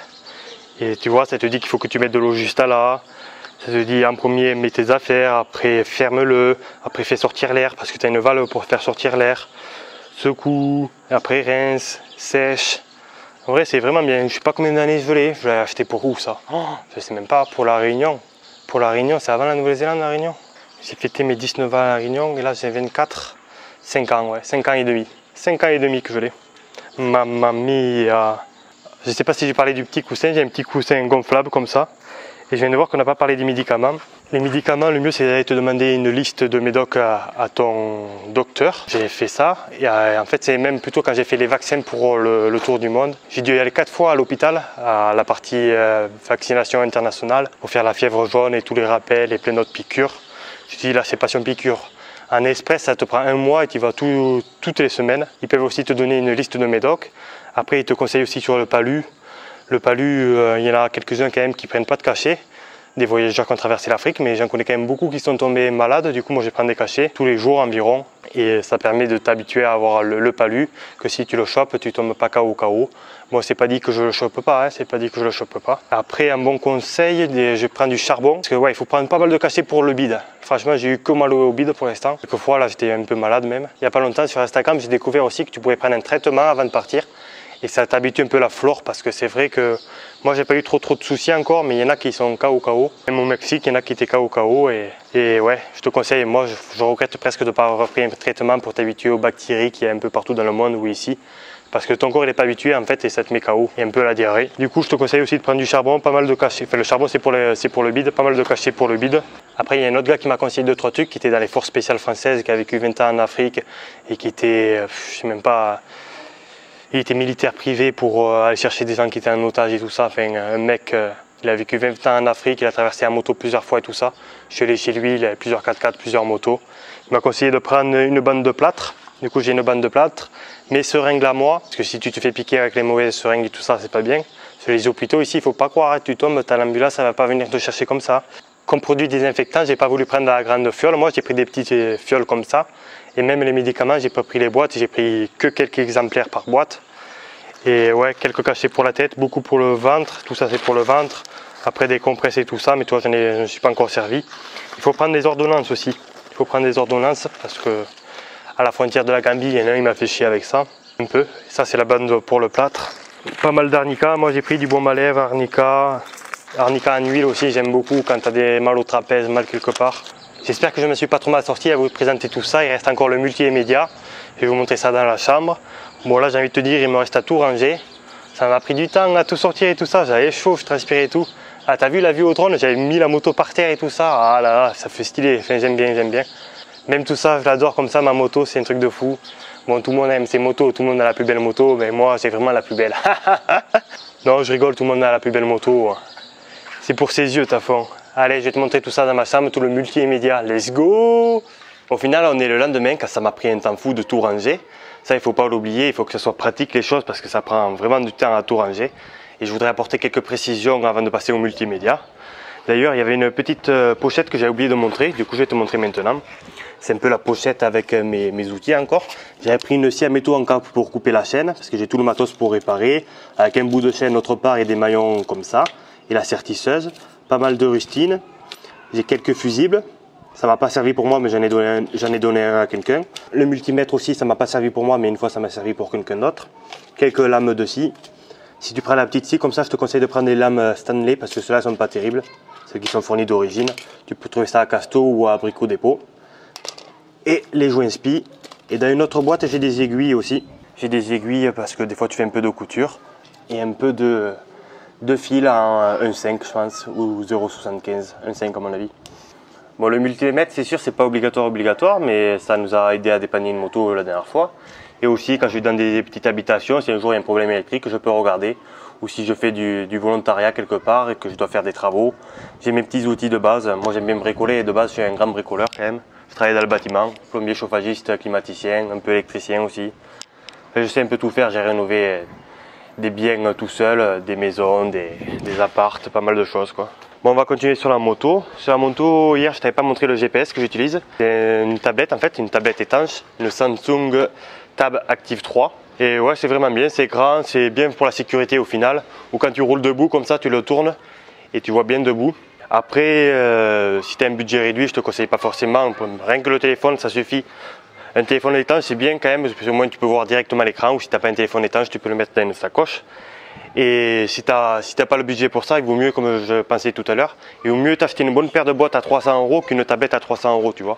Et tu vois, ça te dit qu'il faut que tu mettes de l'eau juste à là. Ça te dit en premier, mets tes affaires, après ferme-le, après fais sortir l'air parce que tu as une valve pour faire sortir l'air. Secoue, après rince, sèche. En vrai, c'est vraiment bien. Je ne sais pas combien d'années je l'ai. Je l'ai acheté pour où ça? Je ne sais même pas. Pour la Réunion. Pour la Réunion, c'est avant la Nouvelle-Zélande, la Réunion. J'ai fêté mes 19 ans à la Réunion et là j'ai 24. 5 ans, ouais. 5 ans et demi. 5 ans et demi que je l'ai. Mamma mia. Je ne sais pas si j'ai parlé du petit coussin. J'ai un petit coussin gonflable comme ça. Et je viens de voir qu'on n'a pas parlé des médicaments. Les médicaments, le mieux c'est d'aller te demander une liste de médocs à ton docteur. J'ai fait ça et en fait c'est même plutôt quand j'ai fait les vaccins pour le tour du monde. J'ai dû y aller 4 fois à l'hôpital, à la partie vaccination internationale, pour faire la fièvre jaune et tous les rappels et plein d'autres piqûres. Je dis là c'est passion piqûre. En express ça te prend 1 mois et tu vas toutes les semaines. Ils peuvent aussi te donner une liste de médocs. Après ils te conseillent aussi sur le palu. Le palu, il y en a quelques-uns quand même qui ne prennent pas de cachet. Des voyageurs qui ont traversé l'Afrique, mais j'en connais quand même beaucoup qui sont tombés malades. Du coup, moi, je prends des cachets tous les jours environ. Et ça permet de t'habituer à avoir le palu, que si tu le chopes, tu ne tombes pas KO. Moi, c'est pas dit que je le chope pas, c'est pas dit que je le chope pas. Après, un bon conseil, je prends du charbon. Parce que ouais, il faut prendre pas mal de cachets pour le bide. Franchement, j'ai eu que mal au bide pour l'instant. Quelquefois, là, j'étais un peu malade même. Il n'y a pas longtemps, sur Instagram, j'ai découvert aussi que tu pouvais prendre un traitement avant de partir. Et ça t'habitue un peu la flore parce que c'est vrai que moi j'ai pas eu trop de soucis encore, mais il y en a qui sont KO. Même au Mexique, il y en a qui étaient KO. Et ouais, je te conseille, moi je regrette presque de ne pas avoir pris un traitement pour t'habituer aux bactéries qu'il y a un peu partout dans le monde ou ici. Parce que ton corps n'est pas habitué en fait et ça te met KO et un peu la diarrhée. Du coup je te conseille aussi de prendre du charbon, pas mal de cachets. Enfin le charbon c'est pour le bide, pas mal de cachets pour le bide. Après, il y a un autre gars qui m'a conseillé 2-3 trucs, qui était dans les forces spéciales françaises, qui a vécu 20 ans en Afrique et qui était, je sais même pas, il était militaire privé pour aller chercher des gens qui étaient en otage et tout ça. Enfin, un mec, il a vécu 20 ans en Afrique, il a traversé en moto plusieurs fois et tout ça. Je suis allé chez lui, il avait plusieurs 4x4, plusieurs motos. Il m'a conseillé de prendre une bande de plâtre. Du coup, j'ai une bande de plâtre, mes seringues à moi, parce que si tu te fais piquer avec les mauvaises seringues et tout ça, c'est pas bien. Sur les hôpitaux ici, il faut pas croire, tu tombes, t'as l'ambulance, ça va pas venir te chercher comme ça. Comme produit désinfectant, j'ai pas voulu prendre la grande fiole. Moi, j'ai pris des petites fioles comme ça. Et même les médicaments, j'ai pas pris les boîtes, j'ai pris que quelques exemplaires par boîte. Et ouais, quelques cachets pour la tête, beaucoup pour le ventre, tout ça c'est pour le ventre. Après des compresses et tout ça, mais toi je ne me suis pas encore servi. Il faut prendre des ordonnances aussi. Il faut prendre des ordonnances parce que à la frontière de la Gambie, il y en a un, il m'a fait chier avec ça. Un peu. Ça c'est la bande pour le plâtre. Pas mal d'arnica, moi j'ai pris du baume à lèvres, arnica en huile aussi, j'aime beaucoup quand tu as des mal au trapèze, mal quelque part. J'espère que je ne me suis pas trop mal sorti à vous présenter tout ça. Il reste encore le multimédia. Je vais vous montrer ça dans la chambre. Bon là j'ai envie de te dire, il me reste à tout ranger. Ça m'a pris du temps à tout sortir et tout ça. J'avais chaud, je transpirais et tout. Ah t'as vu la vue au drone, j'avais mis la moto par terre et tout ça. Ah là là, ça fait stylé. Enfin, j'aime bien, j'aime bien. Même tout ça, je l'adore comme ça, ma moto, c'est un truc de fou. Bon, tout le monde aime ses motos, tout le monde a la plus belle moto, mais moi j'ai vraiment la plus belle. Non, je rigole, tout le monde a la plus belle moto. C'est pour ses yeux, t'as fond. Allez, je vais te montrer tout ça dans ma chambre, tout le multimédia. Let's go! Au final, on est le lendemain, quand ça m'a pris un temps fou de tout ranger. Ça, il ne faut pas l'oublier, il faut que ce soit pratique les choses parce que ça prend vraiment du temps à tout ranger. Et je voudrais apporter quelques précisions avant de passer au multimédia. D'ailleurs, il y avait une petite pochette que j'ai oublié de montrer, du coup je vais te montrer maintenant. C'est un peu la pochette avec mes outils encore. J'avais pris une scie à métaux en cap pour couper la chaîne, parce que j'ai tout le matos pour réparer, avec un bout de chaîne autre part et des maillons comme ça, et la sertisseuse, pas mal de rustines. J'ai quelques fusibles. Ça m'a pas servi pour moi, mais j'en ai donné un à quelqu'un. Le multimètre aussi, ça m'a pas servi pour moi, mais une fois ça m'a servi pour quelqu'un d'autre. Quelques lames de scie. Si tu prends la petite scie comme ça, je te conseille de prendre des lames Stanley parce que ceux-là sont pas terribles. Ceux qui sont fournis d'origine. Tu peux trouver ça à Casto ou à Brico Dépôt. Et les joints spi. Et dans une autre boîte, j'ai des aiguilles aussi. J'ai des aiguilles parce que des fois tu fais un peu de couture. Et un peu de fil en 1,5 je pense, ou 0,75, 1,5 à mon avis. Bon, le multimètre, c'est sûr, c'est pas obligatoire, mais ça nous a aidé à dépanner une moto la dernière fois. Et aussi, quand je vais dans des petites habitations, si un jour il y a un problème électrique, je peux regarder. Ou si je fais du volontariat quelque part et que je dois faire des travaux, j'ai mes petits outils de base. Moi, j'aime bien bricoler et de base, je suis un grand bricoleur quand même. Je travaille dans le bâtiment, plombier, chauffagiste, climaticien, un peu électricien aussi. Je sais un peu tout faire, j'ai rénové des biens tout seul, des maisons, des appartes, pas mal de choses quoi. Bon, on va continuer sur la moto. Sur la moto, hier, je t'avais pas montré le GPS que j'utilise. C'est une tablette en fait, une tablette étanche, une Samsung Tab Active 3. Et ouais, c'est vraiment bien, c'est grand, c'est bien pour la sécurité au final. Ou quand tu roules debout comme ça, tu le tournes et tu vois bien debout. Après, si tu as un budget réduit, je te conseille pas forcément. Rien que le téléphone, ça suffit. Un téléphone étanche, c'est bien quand même, parce que au moins tu peux voir directement l'écran. Ou si tu n'as pas un téléphone étanche, tu peux le mettre dans une sacoche. Et si tu n'as pas le budget pour ça, il vaut mieux, comme je pensais tout à l'heure, il vaut mieux t'acheter une bonne paire de bottes à 300 € qu'une tablette à 300 €, tu vois.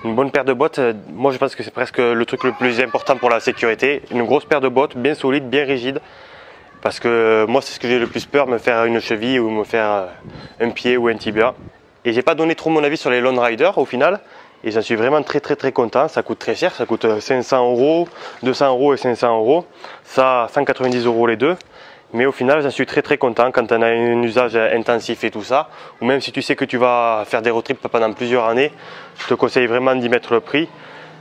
Une bonne paire de bottes, moi je pense que c'est presque le truc le plus important pour la sécurité. Une grosse paire de bottes, bien solide, bien rigide. Parce que moi c'est ce que j'ai le plus peur, me faire une cheville ou me faire un pied ou un tibia. Et j'ai pas donné trop mon avis sur les Lone Rider au final. Et j'en suis vraiment très content. Ça coûte très cher, ça coûte 500 €, 200 € et 500 €. Ça, 190 € les deux. Mais au final, j'en suis très content quand on a un usage intensif et tout ça. Ou même si tu sais que tu vas faire des road trips pendant plusieurs années, je te conseille vraiment d'y mettre le prix.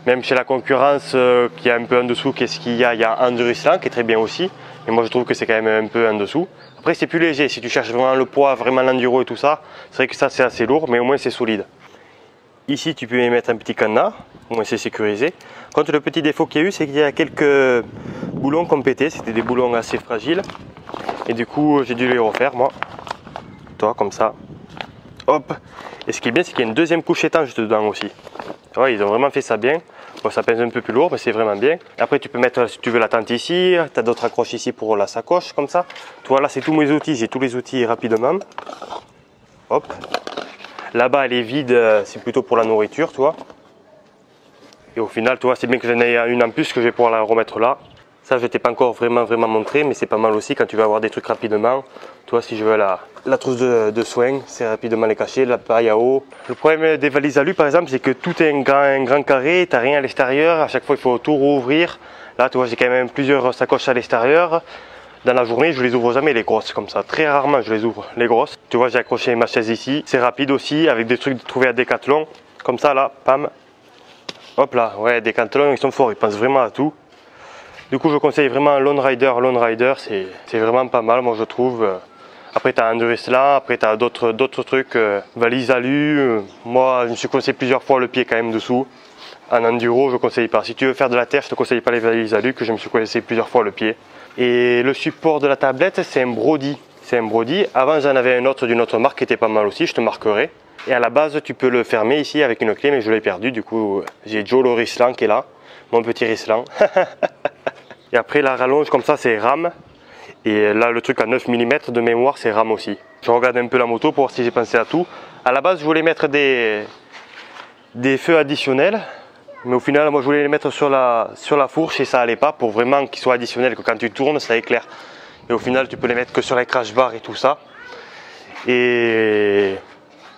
Même chez la concurrence qui est un peu en dessous, qu'est-ce qu'il y a? Il y a Enduruslan qui est très bien aussi. Mais moi je trouve que c'est quand même un peu en dessous. Après c'est plus léger, si tu cherches vraiment le poids, vraiment l'enduro et tout ça, c'est vrai que ça c'est assez lourd, mais au moins c'est solide. Ici tu peux y mettre un petit cadenas, au moins c'est sécurisé. Contre le petit défaut qu'il y a eu, c'est qu'il y a quelques boulons qui ont pété, c'était des boulons assez fragiles. Et du coup j'ai dû les refaire moi. Toi comme ça. Hop. Et ce qui est bien, c'est qu'il y a une deuxième couche étanche dedans aussi. Ouais, ils ont vraiment fait ça bien. Bon, ça pèse un peu plus lourd, mais c'est vraiment bien. Après, tu peux mettre, si tu veux, la tente ici. Tu as d'autres accroches ici pour la sacoche, comme ça. Tu vois, là, c'est tous mes outils. J'ai tous les outils rapidement. Hop. Là-bas, elle est vide. C'est plutôt pour la nourriture, tu vois. Et au final, tu vois, c'est bien que j'en ai une en plus que je vais pouvoir la remettre là. Ça, je t'ai pas encore vraiment montré, mais c'est pas mal aussi quand tu veux avoir des trucs rapidement. Toi, si je veux la trousse de soins, c'est rapidement les cacher, la paille à eau. Le problème des valises alu, par exemple, c'est que tout est un grand carré, tu n'as rien à l'extérieur. À chaque fois, il faut tout rouvrir. Là, tu vois, j'ai quand même plusieurs sacoches à l'extérieur. Dans la journée, je les ouvre jamais les grosses comme ça. Très rarement, je les ouvre les grosses. Tu vois, j'ai accroché ma chaise ici. C'est rapide aussi, avec des trucs trouvés à Decathlon. Comme ça, là, pam. Hop là, ouais, Decathlon, ils sont forts, ils pensent vraiment à tout. Du coup, je conseille vraiment Lone Rider. Lone Rider, c'est vraiment pas mal, moi je trouve. Après, tu as Andurus là, après, tu as d'autres trucs, valise alu. Moi, je me suis conseillé plusieurs fois le pied quand même dessous. En enduro, je ne conseille pas. Si tu veux faire de la terre, je ne te conseille pas les valises alu, que je me suis conseillé plusieurs fois le pied. Et le support de la tablette, c'est un Brody. C'est un Brody. Avant, j'en avais un autre d'une autre marque qui était pas mal aussi, je te marquerai. Et à la base, tu peux le fermer ici avec une clé, mais je l'ai perdu. Du coup, j'ai Joe le Rislan qui est là, mon petit Rislan. Et après la rallonge comme ça c'est RAM. Et là le truc à 9 mm de mémoire c'est RAM aussi. Je regarde un peu la moto pour voir si j'ai pensé à tout. À la base je voulais mettre des feux additionnels. Mais au final moi je voulais les mettre sur la fourche et ça allait pas pour vraiment qu'ils soient additionnels. Que quand tu tournes ça éclaire. Et au final tu peux les mettre que sur les crash bars et tout ça. Et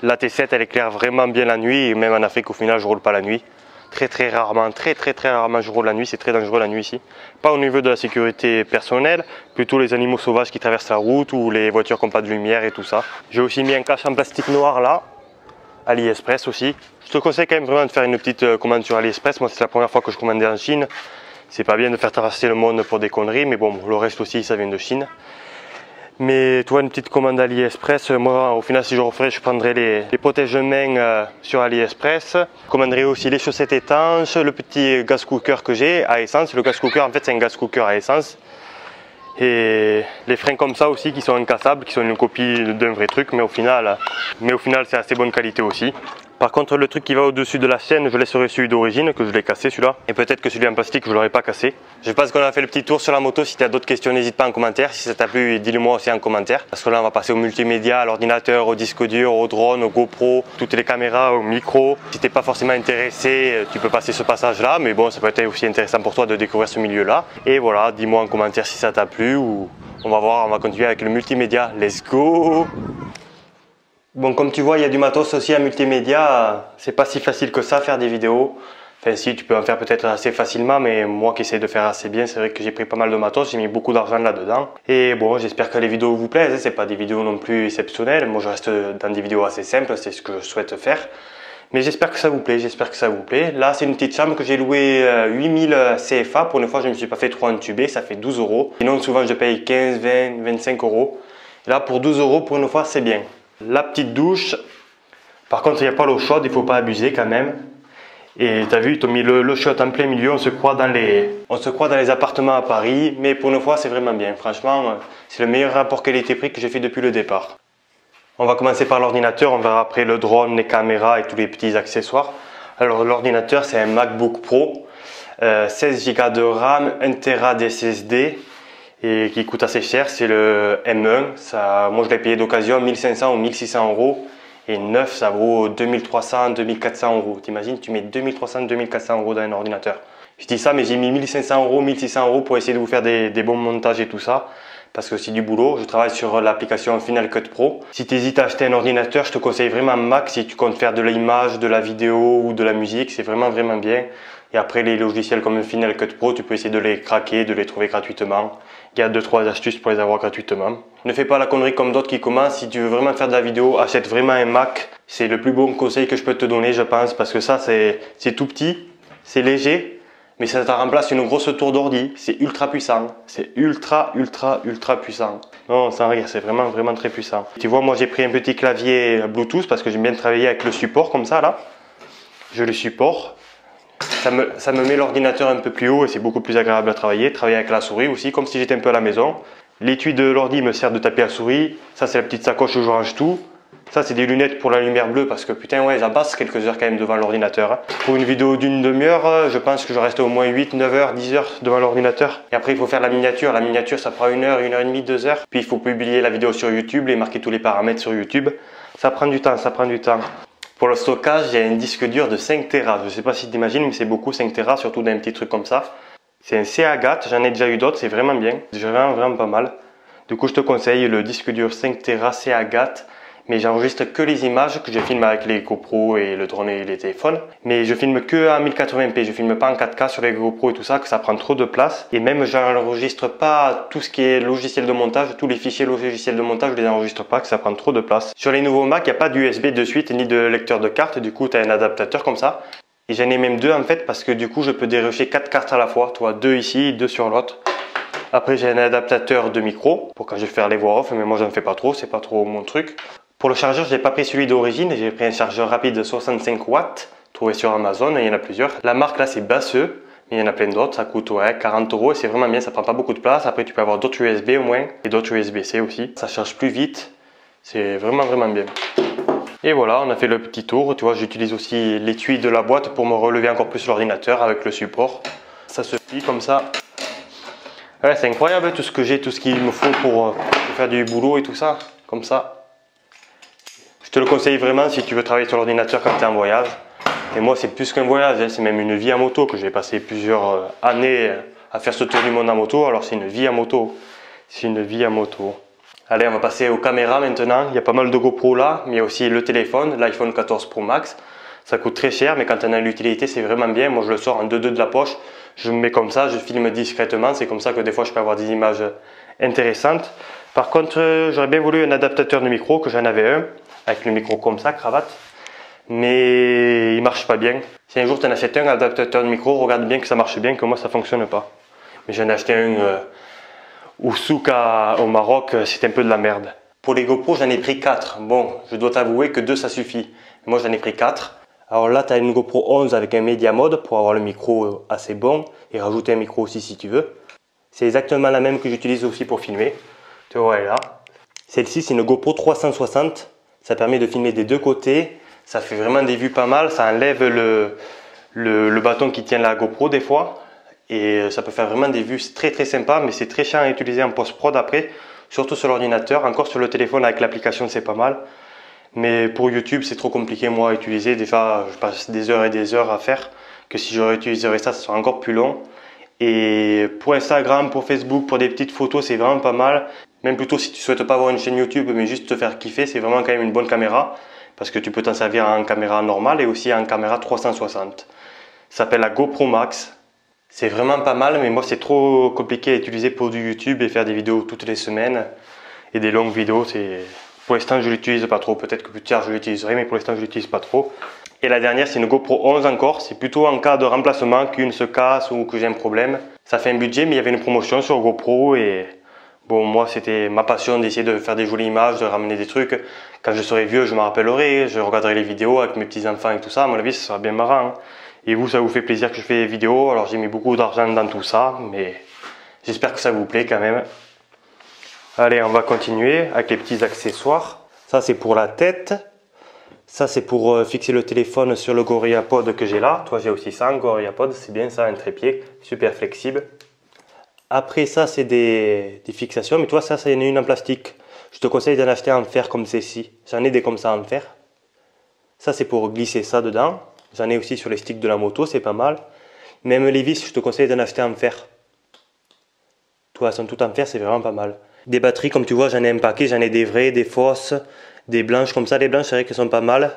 la T7 elle éclaire vraiment bien la nuit. Et même en Afrique au final je roule pas la nuit. Très rarement, très rarement je roule la nuit, c'est très dangereux la nuit ici. Pas au niveau de la sécurité personnelle, plutôt les animaux sauvages qui traversent la route ou les voitures qui n'ont pas de lumière et tout ça. J'ai aussi mis un cache en plastique noir là, AliExpress aussi. Je te conseille quand même vraiment de faire une petite commande sur AliExpress, moi c'est la première fois que je commandais en Chine. C'est pas bien de faire traverser le monde pour des conneries, mais bon, le reste aussi ça vient de Chine. Mais tu vois, une petite commande AliExpress, moi au final si je referais, je prendrais les protège-mains sur AliExpress. Je commanderais aussi les chaussettes étanches, le petit gas cooker que j'ai à essence. Le gas cooker en fait c'est un gas cooker à essence. Et les freins comme ça aussi qui sont incassables, qui sont une copie d'un vrai truc, mais au final c'est assez bonne qualité aussi. Par contre le truc qui va au-dessus de la chaîne, je laisserai celui d'origine, que je l'ai cassé celui-là. Et peut-être que celui en plastique, je ne l'aurais pas cassé. Je pense qu'on a fait le petit tour sur la moto. Si tu as d'autres questions, n'hésite pas en commentaire. Si ça t'a plu, dis-le moi aussi en commentaire. Parce que là on va passer au multimédia, à l'ordinateur, au disque dur, au drone, au GoPro, toutes les caméras, au micro. Si tu n'es pas forcément intéressé, tu peux passer ce passage là. Mais bon, ça peut être aussi intéressant pour toi de découvrir ce milieu là. Et voilà, dis-moi en commentaire si ça t'a plu ou on va voir, on va continuer avec le multimédia. Let's go! Bon, comme tu vois, il y a du matos aussi à multimédia. C'est pas si facile que ça faire des vidéos. Enfin, si, tu peux en faire peut-être assez facilement, mais moi qui essaie de faire assez bien, c'est vrai que j'ai pris pas mal de matos, j'ai mis beaucoup d'argent là-dedans. Et bon, j'espère que les vidéos vous plaisent. C'est pas des vidéos non plus exceptionnelles. Moi, je reste dans des vidéos assez simples, c'est ce que je souhaite faire. Mais j'espère que ça vous plaît, j'espère que ça vous plaît. Là, c'est une petite chambre que j'ai louée 8000 CFA. Pour une fois, je ne me suis pas fait trop entuber, ça fait 12 euros. Sinon, souvent, je paye 15, 20, 25 euros. Là, pour 12 euros, pour une fois, c'est bien. La petite douche, par contre il n'y a pas l'eau chaude, il ne faut pas abuser quand même. Et tu as vu, ils t'ont mis l'eau chaude en plein milieu, on se croit dans les appartements à Paris, mais pour une fois c'est vraiment bien. Franchement, c'est le meilleur rapport qualité-prix que j'ai fait depuis le départ. On va commencer par l'ordinateur, on verra après le drone, les caméras et tous les petits accessoires. Alors l'ordinateur c'est un MacBook Pro, 16 Go de RAM, 1 Tera d'SSD. Et qui coûte assez cher, c'est le M1. Ça, moi je l'ai payé d'occasion 1500 ou 1600 euros. Et neuf, ça vaut 2300, 2400 euros. T'imagines, tu mets 2300, 2400 euros dans un ordinateur. Je dis ça, mais j'ai mis 1500 euros, 1600 euros pour essayer de vous faire des bons montages et tout ça. Parce que c'est du boulot. Je travaille sur l'application Final Cut Pro. Si tu hésites à acheter un ordinateur, je te conseille vraiment Mac si tu comptes faire de l'image, de la vidéo ou de la musique. C'est vraiment bien. Et après, les logiciels comme Final Cut Pro, tu peux essayer de les craquer, de les trouver gratuitement. Il y a 2-3 astuces pour les avoir gratuitement. Ne fais pas la connerie comme d'autres qui commencent. Si tu veux vraiment faire de la vidéo, achète vraiment un Mac. C'est le plus bon conseil que je peux te donner, je pense. Parce que ça, c'est tout petit, c'est léger. Mais ça te remplace une grosse tour d'ordi. C'est ultra puissant. C'est ultra puissant. Non, sans rire, c'est vraiment très puissant. Tu vois, moi j'ai pris un petit clavier Bluetooth parce que j'aime bien travailler avec le support comme ça là. Je le supporte. Ça me met l'ordinateur un peu plus haut et c'est beaucoup plus agréable à travailler. Travailler avec la souris aussi, comme si j'étais un peu à la maison. L'étui de l'ordi me sert de taper à la souris. Ça, c'est la petite sacoche où je range tout. Ça, c'est des lunettes pour la lumière bleue parce que putain, ouais, ça passe quelques heures quand même devant l'ordinateur. Pour une vidéo d'une demi-heure, je pense que je reste au moins 8, 9 heures, 10 heures devant l'ordinateur. Et après, il faut faire la miniature. La miniature, ça prend 1 heure, 1 heure et demie, 2 heures. Puis, il faut publier la vidéo sur YouTube et marquer tous les paramètres sur YouTube. Ça prend du temps, ça prend du temps. Pour le stockage, j'ai un disque dur de 5 Tera. Je ne sais pas si tu imagines, mais c'est beaucoup 5 Tera, surtout dans un petit truc comme ça. C'est un Seagate, j'en ai déjà eu d'autres, c'est vraiment bien. C'est vraiment pas mal. Du coup, je te conseille le disque dur 5 Tera Seagate. Mais j'enregistre que les images que je filme avec les GoPro et le drone et les téléphones. Mais je filme que en 1080p, je filme pas en 4K sur les GoPro et tout ça, que ça prend trop de place. Et même j'enregistre pas tout ce qui est logiciel de montage, tous les fichiers logiciels de montage, je les enregistre pas, que ça prend trop de place. Sur les nouveaux Mac, il n'y a pas d'USB de suite ni de lecteur de carte, du coup tu as un adaptateur comme ça. Et j'en ai même deux en fait, parce que du coup je peux dérocher 4 cartes à la fois, toi 2 ici, 2 sur l'autre. Après j'ai un adaptateur de micro, pour quand je vais faire les voix off, mais moi j'en fais pas trop, c'est pas trop mon truc. Pour le chargeur, je n'ai pas pris celui d'origine, j'ai pris un chargeur rapide de 65 watts, trouvé sur Amazon, et il y en a plusieurs. La marque là c'est Basseux, mais il y en a plein d'autres, ça coûte 40 € et c'est vraiment bien, ça prend pas beaucoup de place. Après tu peux avoir d'autres USB au moins, et d'autres USB-C aussi. Ça charge plus vite, c'est vraiment bien. Et voilà, on a fait le petit tour, tu vois, j'utilise aussi l'étui de la boîte pour me relever encore plus l'ordinateur avec le support. Ça se plie comme ça. Ouais, c'est incroyable tout ce que j'ai, tout ce qu'il me faut pour faire du boulot et tout ça, comme ça. Je te le conseille vraiment si tu veux travailler sur l'ordinateur quand tu es en voyage. Et moi, c'est plus qu'un voyage, hein, c'est même une vie à moto que j'ai passé plusieurs années à faire ce tour du monde en moto. Alors, c'est une vie à moto. C'est une vie à moto. Allez, on va passer aux caméras maintenant. Il y a pas mal de GoPro là, mais il y a aussi le téléphone, l'iPhone 14 Pro Max. Ça coûte très cher, mais quand on a l'utilité, c'est vraiment bien. Moi, je le sors en 2.2 de la poche. Je me mets comme ça, je filme discrètement. C'est comme ça que des fois, je peux avoir des images intéressantes. Par contre, j'aurais bien voulu un adaptateur de micro, que j'en avais un, avec le micro comme ça, cravate. Mais il marche pas bien. Si un jour tu en achètes un adaptateur de micro, regarde bien que ça marche bien, que moi ça fonctionne pas. Mais j'en ai acheté un au souk au Maroc, c'était un peu de la merde. Pour les GoPro, j'en ai pris 4. Bon, je dois t'avouer que 2 ça suffit. Moi j'en ai pris 4. Alors là, tu as une GoPro 11 avec un Media Mode pour avoir le micro assez bon et rajouter un micro aussi si tu veux. C'est exactement la même que j'utilise aussi pour filmer. Tu vois, elle est là. Celle-ci, c'est une GoPro 360. Ça permet de filmer des deux côtés. Ça fait vraiment des vues pas mal. Ça enlève le bâton qui tient la GoPro des fois. Et ça peut faire vraiment des vues très sympas. Mais c'est très chiant à utiliser en post-prod après. Surtout sur l'ordinateur. Encore sur le téléphone avec l'application, c'est pas mal. Mais pour YouTube, c'est trop compliqué moi à utiliser. Des fois, je passe des heures et des heures à faire. Que si je réutiliserais ça, ça serait encore plus long. Et pour Instagram, pour Facebook, pour des petites photos, c'est vraiment pas mal. Même plutôt si tu souhaites pas avoir une chaîne YouTube, mais juste te faire kiffer, c'est vraiment quand même une bonne caméra. Parce que tu peux t'en servir en caméra normale et aussi en caméra 360. Ça s'appelle la GoPro Max. C'est vraiment pas mal, mais moi c'est trop compliqué à utiliser pour du YouTube et faire des vidéos toutes les semaines. Et des longues vidéos, pour l'instant je l'utilise pas trop. Peut-être que plus tard je l'utiliserai, mais pour l'instant je l'utilise pas trop. Et la dernière, c'est une GoPro 11 encore. C'est plutôt en cas de remplacement qu'une se casse ou que j'ai un problème. Ça fait un budget, mais il y avait une promotion sur GoPro et bon, moi, c'était ma passion d'essayer de faire des jolies images, de ramener des trucs. Quand je serai vieux, je me rappellerai, je regarderai les vidéos avec mes petits-enfants et tout ça. À mon avis, ça sera bien marrant. Hein. Et vous, ça vous fait plaisir que je fais des vidéos. Alors, j'ai mis beaucoup d'argent dans tout ça, mais j'espère que ça vous plaît quand même. Allez, on va continuer avec les petits accessoires. Ça, c'est pour la tête. Ça, c'est pour fixer le téléphone sur le GorillaPod que j'ai là. Toi, j'ai aussi ça, un GorillaPod. C'est bien ça, un trépied, super flexible. Après ça, c'est des fixations. Mais toi, ça, c'est une en plastique. Je te conseille d'en acheter en fer comme ceci. J'en ai des comme ça en fer. Ça, c'est pour glisser ça dedans. J'en ai aussi sur les sticks de la moto, c'est pas mal. Même les vis, je te conseille d'en acheter en fer. Toi, elles sont toutes en fer, c'est vraiment pas mal. Des batteries, comme tu vois, j'en ai un paquet. J'en ai des vraies, des fausses. Des blanches comme ça, les blanches c'est vrai qu'elles sont pas mal.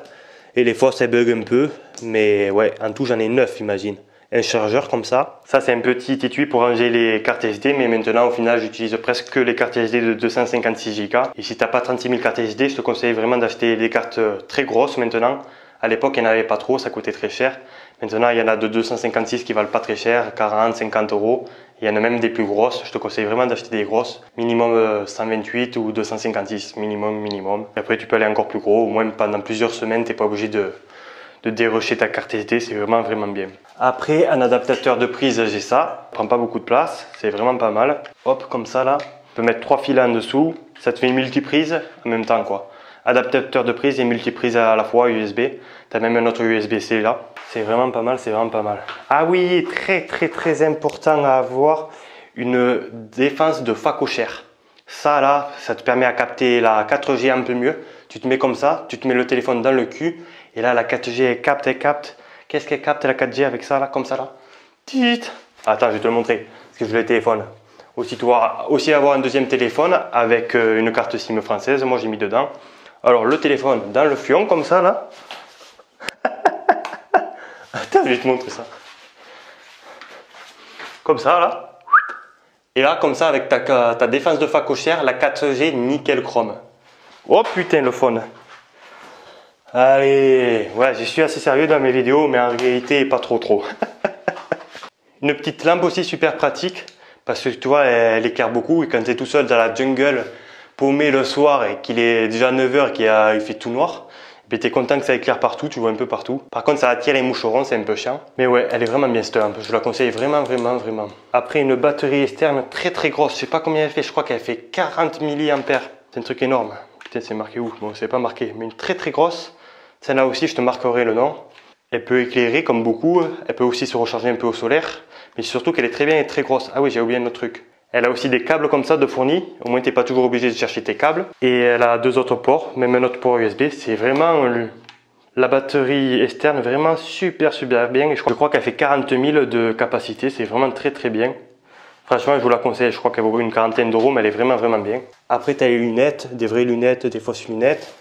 Et les fausses elles bug un peu. Mais ouais, en tout j'en ai 9 imagine. Un chargeur comme ça. Ça c'est un petit étui pour ranger les cartes SD. Mais maintenant au final j'utilise presque que les cartes SD de 256 Go. Et si tu n'as pas 36 000 cartes SD, je te conseille vraiment d'acheter des cartes très grosses maintenant. À l'époque il n'y en avait pas trop, ça coûtait très cher. Maintenant il y en a de 256 qui valent pas très cher, 40, 50 €. Il y en a même des plus grosses, je te conseille vraiment d'acheter des grosses, minimum 128 ou 256, minimum. Et après tu peux aller encore plus gros, au moins pendant plusieurs semaines, tu n'es pas obligé de dérocher ta carte SD, c'est vraiment bien. Après, un adaptateur de prise, j'ai ça, prend pas beaucoup de place, c'est vraiment pas mal. Hop, comme ça là, tu peux mettre 3 fils en dessous, ça te fait une multiprise en même temps quoi. Adaptateur de prise et multiprise à la fois USB, tu as même un autre USB-C là. C'est vraiment pas mal, c'est vraiment pas mal. Ah oui, très important à avoir, une défense de phacochère. Ça là, ça te permet à capter la 4G un peu mieux. Tu te mets comme ça, tu te mets le téléphone dans le cul et là la 4G elle capte. Qu'est-ce qu'elle capte la 4G avec ça là, comme ça là? Tite. Attends, je vais te le montrer, parce que je le téléphone. Aussi avoir un deuxième téléphone avec une carte SIM française, moi j'ai mis dedans. Alors le téléphone dans le fion comme ça là. Attends, je vais te montrer ça. Comme ça là. Et là comme ça avec ta défense de phacochère, la 4G nickel chrome. Oh putain le phone. Allez, ouais, je suis assez sérieux dans mes vidéos, mais en réalité pas trop. Une petite lampe aussi super pratique, parce que tu vois, elle éclaire beaucoup, et quand tu es tout seul dans la jungle, paumé le soir, et qu'il est déjà 9 h, il fait tout noir, tu es content que ça éclaire partout, tu vois un peu partout. Par contre, ça attire les moucherons, c'est un peu chiant. Mais ouais, elle est vraiment bien cette lampe, je la conseille vraiment. Après, une batterie externe très grosse, je sais pas combien elle fait, je crois qu'elle fait 40 mAh. C'est un truc énorme. Putain, c'est marqué où? Bon, c'est pas marqué, mais une très grosse. Celle-là aussi, je te marquerai le nom. Elle peut éclairer comme beaucoup, elle peut aussi se recharger un peu au solaire, mais surtout qu'elle est très bien et très grosse. Ah oui, j'ai oublié un autre truc. Elle a aussi des câbles comme ça de fournis, au moins tu n'es pas toujours obligé de chercher tes câbles. Et elle a 2 autres ports, même un autre port USB. C'est vraiment la batterie externe, vraiment super bien. Et je crois qu'elle fait 40 000 de capacité, c'est vraiment très bien. Franchement, je vous la conseille, je crois qu'elle vaut une quarantaine d'euros, mais elle est vraiment bien. Après, tu as les lunettes, des vraies lunettes, des fausses lunettes.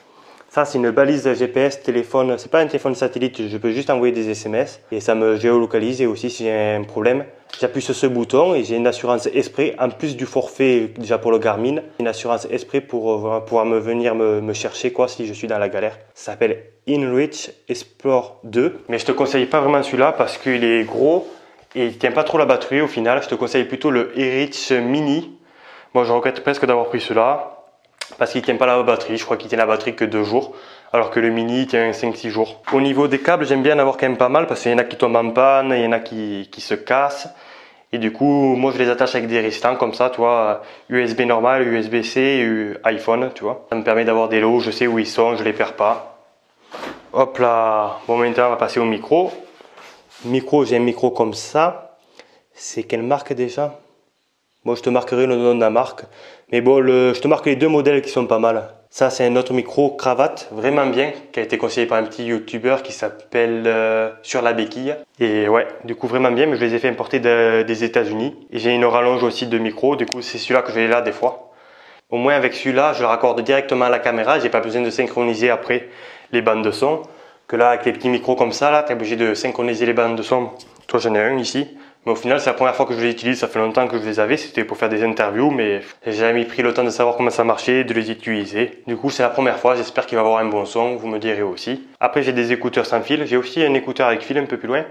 Ça, c'est une balise GPS téléphone. C'est pas un téléphone satellite, je peux juste envoyer des SMS et ça me géolocalise. Et aussi, si j'ai un problème, j'appuie sur ce bouton et j'ai une assurance exprès en plus du forfait déjà pour le Garmin. Une assurance exprès pour pouvoir venir me chercher quoi si je suis dans la galère. Ça s'appelle InReach Explore 2. Mais je te conseille pas vraiment celui-là parce qu'il est gros et il tient pas trop la batterie au final. Je te conseille plutôt le InReach Mini. Moi, je regrette presque d'avoir pris cela. Parce qu'il ne tient pas la batterie, je crois qu'il tient la batterie que 2 jours, alors que le mini tient 5-6 jours. Au niveau des câbles, j'aime bien en avoir quand même pas mal, parce qu'il y en a qui tombent en panne, il y en a qui se cassent. Et du coup, moi je les attache avec des restants comme ça, tu vois, USB normal, USB-C et iPhone, tu vois. Ça me permet d'avoir des lots, je sais où ils sont, je les perds pas. Hop là, bon maintenant on va passer au micro. Micro, j'ai un micro comme ça. C'est quelle marque déjà? Bon, je te marquerai le nom de la marque. Mais bon, je te marque les 2 modèles qui sont pas mal. Ça, c'est un autre micro cravate, vraiment bien, qui a été conseillé par un petit youtubeur qui s'appelle Sur la béquille. Et ouais, du coup, vraiment bien, mais je les ai fait importer des États-Unis. Et j'ai une rallonge aussi de micro, du coup, c'est celui-là que j'ai là des fois. Au moins, avec celui-là, je le raccorde directement à la caméra. J'ai pas besoin de synchroniser après les bandes de son. Que là, avec les petits micros comme ça, là, tu es obligé de synchroniser les bandes de son. Toi, j'en ai un ici. Mais au final, c'est la première fois que je les utilise, ça fait longtemps que je les avais, c'était pour faire des interviews, mais j'ai jamais pris le temps de savoir comment ça marchait, de les utiliser. Du coup, c'est la première fois, j'espère qu'il va avoir un bon son, vous me direz aussi. Après, j'ai des écouteurs sans fil, j'ai aussi un écouteur avec fil un peu plus loin.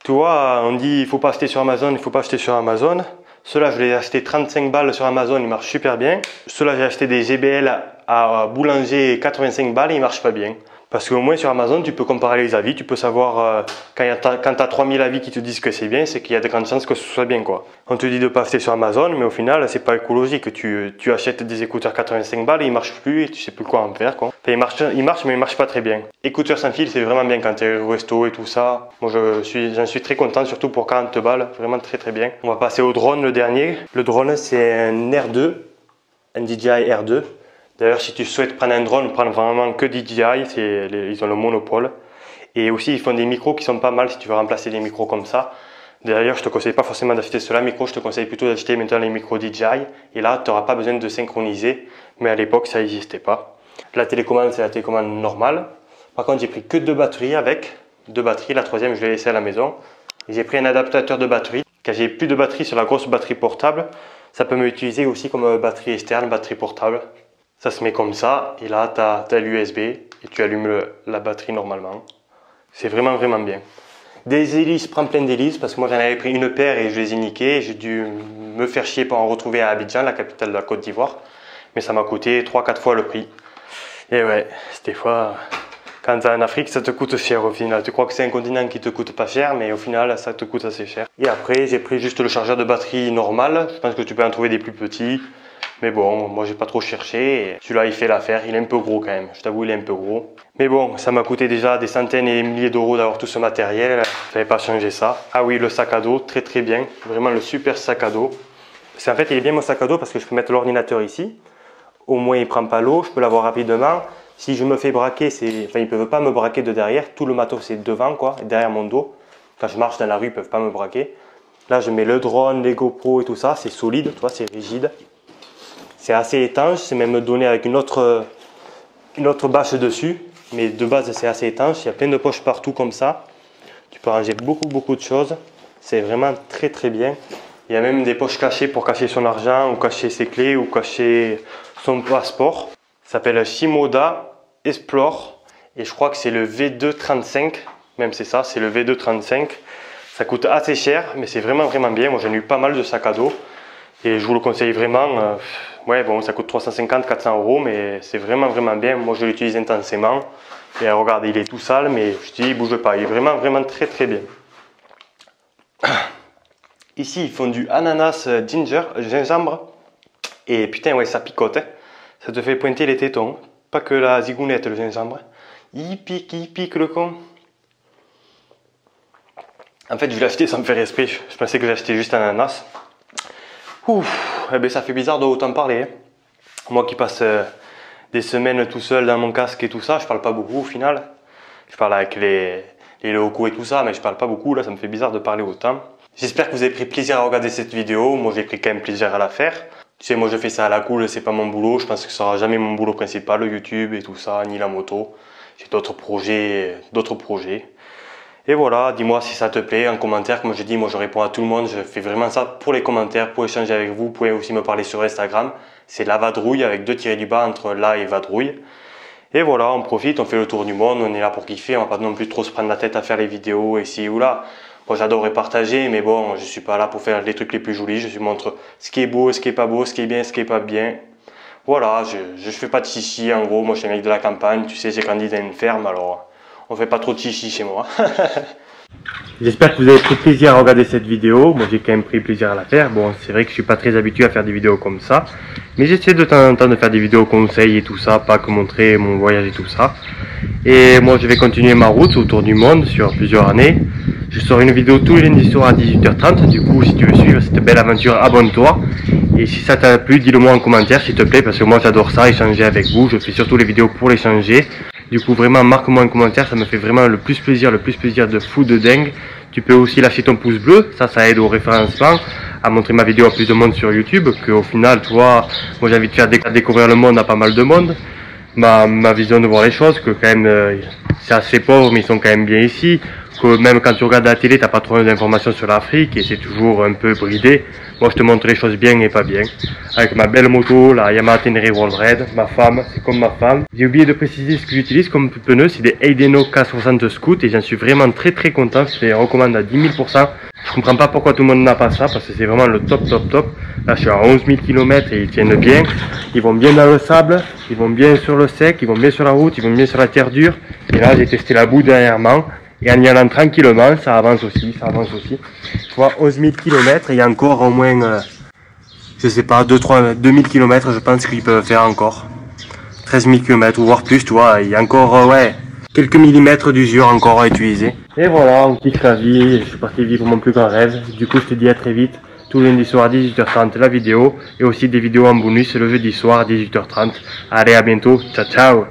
Tu vois, on dit il faut pas acheter sur Amazon, il faut pas acheter sur Amazon. Ceux-là, je les ai achetés 35 balles sur Amazon, ils marchent super bien. Ceux-là, j'ai acheté des JBL à Boulanger 85 balles, ils marchent pas bien. Parce qu'au moins sur Amazon, tu peux comparer les avis, tu peux savoir quand tu as 3000 avis qui te disent que c'est bien, c'est qu'il y a de grandes chances que ce soit bien quoi. On te dit de ne pas acheter sur Amazon, mais au final, c'est pas écologique. Tu achètes des écouteurs 85 balles et ils marchent plus et tu sais plus quoi en faire quoi. Enfin, ils marchent mais ils marchent pas très bien. Écouteurs sans fil, c'est vraiment bien quand tu es au resto et tout ça. Moi, j'en suis très content, surtout pour 40 balles, vraiment très bien. On va passer au drone, le dernier. Le drone, c'est un R2, un DJI R2. D'ailleurs, si tu souhaites prendre un drone, prends vraiment que DJI, ils ont le monopole. Et aussi, ils font des micros qui sont pas mal si tu veux remplacer des micros comme ça. D'ailleurs, je te conseille pas forcément d'acheter cela micro, je te conseille plutôt d'acheter maintenant les micros DJI. Et là, tu n'auras pas besoin de synchroniser, mais à l'époque, ça n'existait pas. La télécommande, c'est la télécommande normale. Par contre, j'ai pris que 2 batteries avec. 2 batteries, la troisième, je l'ai laissée à la maison. J'ai pris un adaptateur de batterie. Quand j'ai plus de batterie sur la grosse batterie portable, ça peut m'utiliser aussi comme batterie externe, batterie portable. Ça se met comme ça et là tu as l'USB et tu allumes la batterie normalement. C'est vraiment bien. Des hélices, prends plein d'hélices parce que moi j'en avais pris une paire et je les ai niquées. J'ai dû me faire chier pour en retrouver à Abidjan, la capitale de la Côte d'Ivoire. Mais ça m'a coûté 3-4 fois le prix. Et ouais, des fois, quand tu es en Afrique, ça te coûte cher au final. Tu crois que c'est un continent qui te coûte pas cher, mais au final, ça te coûte assez cher. Et après, j'ai pris juste le chargeur de batterie normal. Je pense que tu peux en trouver des plus petits. Mais bon, moi j'ai pas trop cherché. Celui-là il fait l'affaire, il est un peu gros quand même. Je t'avoue, il est un peu gros. Mais bon, ça m'a coûté déjà des centaines et des milliers d'euros d'avoir tout ce matériel. Je n'avais pas changé ça. Ah oui, le sac à dos, très bien. Vraiment le super sac à dos. En fait, il est bien mon sac à dos parce que je peux mettre l'ordinateur ici. Au moins, il prend pas l'eau, je peux l'avoir rapidement. Si je me fais braquer, enfin, ils peuvent pas me braquer de derrière. Tout le matos c'est devant, quoi, derrière mon dos. Quand je marche dans la rue, ils peuvent pas me braquer. Là, je mets le drone, les GoPro et tout ça. C'est solide, tu vois, c'est rigide. C'est assez étanche. C'est même donné avec une autre bâche dessus. Mais de base, c'est assez étanche. Il y a plein de poches partout comme ça. Tu peux ranger beaucoup de choses. C'est vraiment très bien. Il y a même des poches cachées pour cacher son argent ou cacher ses clés ou cacher son passeport. Ça s'appelle Shimoda Explore et je crois que c'est le V235. Même c'est ça, c'est le V235. Ça coûte assez cher mais c'est vraiment bien. Moi j'en ai eu pas mal de sacs à dos et je vous le conseille vraiment. Ouais bon, ça coûte 350-400 € mais c'est vraiment bien. Moi je l'utilise intensément. Et regardez, il est tout sale mais je te dis il bouge pas. Il est vraiment très bien. Ici ils font du ananas gingembre et putain ouais ça picote hein. Ça te fait pointer les tétons, pas que la zigounette le gingembre. Il pique le con. En fait je l'ai acheté sans me faire esprit, je pensais que j'achetais juste un ananas. Ouf, eh ben ça fait bizarre de autant parler hein. Moi qui passe des semaines tout seul dans mon casque et tout ça, je parle pas beaucoup au final. Je parle avec les locaux et tout ça mais je parle pas beaucoup, là ça me fait bizarre de parler autant. J'espère que vous avez pris plaisir à regarder cette vidéo, moi j'ai pris quand même plaisir à la faire. Tu sais, moi je fais ça à la cool, c'est pas mon boulot, je pense que ce sera jamais mon boulot principal, le YouTube et tout ça, ni la moto. J'ai d'autres projets. Et voilà, dis-moi si ça te plaît en commentaire, comme je dis, moi je réponds à tout le monde, je fais vraiment ça pour les commentaires, pour échanger avec vous. Vous pouvez aussi me parler sur Instagram, c'est la vadrouille avec 2 tirés du bas entre la et vadrouille. Et voilà, on profite, on fait le tour du monde, on est là pour kiffer, on va pas non plus trop se prendre la tête à faire les vidéos ici ou là. Moi j'adorerais partager, mais bon, je suis pas là pour faire les trucs les plus jolis, je montre ce qui est beau, ce qui est pas beau, ce qui est bien, ce qui est pas bien. Voilà, je fais pas de chichi en gros, moi je suis un mec de la campagne, tu sais, j'ai grandi dans une ferme, alors on fait pas trop de chichi chez moi. J'espère que vous avez pris plaisir à regarder cette vidéo, moi j'ai quand même pris plaisir à la faire. Bon, c'est vrai que je suis pas très habitué à faire des vidéos comme ça, mais j'essaie de temps en temps de faire des vidéos conseils et tout ça, pas que montrer mon voyage et tout ça. Et moi je vais continuer ma route autour du monde sur plusieurs années. Je sors une vidéo tous les lundis soirs à 18h30, du coup si tu veux suivre cette belle aventure, abonne-toi. Et si ça t'a plu, dis-le moi en commentaire s'il te plaît, parce que moi j'adore ça, échanger avec vous, je fais surtout les vidéos pour l'échanger. Du coup vraiment marque-moi en commentaire, ça me fait vraiment le plus plaisir de fou de dingue. Tu peux aussi lâcher ton pouce bleu, ça aide au référencement, à montrer ma vidéo à plus de monde sur YouTube, qu'au final, tu vois, moi j'ai envie de faire découvrir le monde à pas mal de monde. Ma vision de voir les choses, que quand même c'est assez pauvre mais ils sont quand même bien ici, que même quand tu regardes la télé t'as pas trop d'informations sur l'Afrique et c'est toujours un peu bridé. Moi je te montre les choses bien et pas bien, avec ma belle moto, la Yamaha Tenere World Red, ma femme, c'est comme ma femme. J'ai oublié de préciser ce que j'utilise comme pneus, c'est des Eideno K60 Scoot et j'en suis vraiment très content, je les recommande à 10 000%. Je comprends pas pourquoi tout le monde n'a pas ça, parce que c'est vraiment le top. Là je suis à 11 000 km et ils tiennent bien, ils vont bien dans le sable, ils vont bien sur le sec, ils vont bien sur la route, ils vont bien sur la terre dure. Et là j'ai testé la boue dernièrement, et en y allant tranquillement, ça avance aussi. Tu vois, 11 000 km et il y a encore au moins, je sais pas, 2 000 km je pense qu'ils peuvent faire encore. 13 000 km ou voire plus, tu vois, il y a encore, ouais, quelques millimètres d'usure encore à utiliser. Et voilà, on kiffe la vie, je suis parti vivre mon plus grand rêve. Du coup je te dis à très vite, tous les lundis soirs à 18h30 la vidéo, et aussi des vidéos en bonus le jeudi soir à 18h30. Allez, à bientôt, ciao ciao.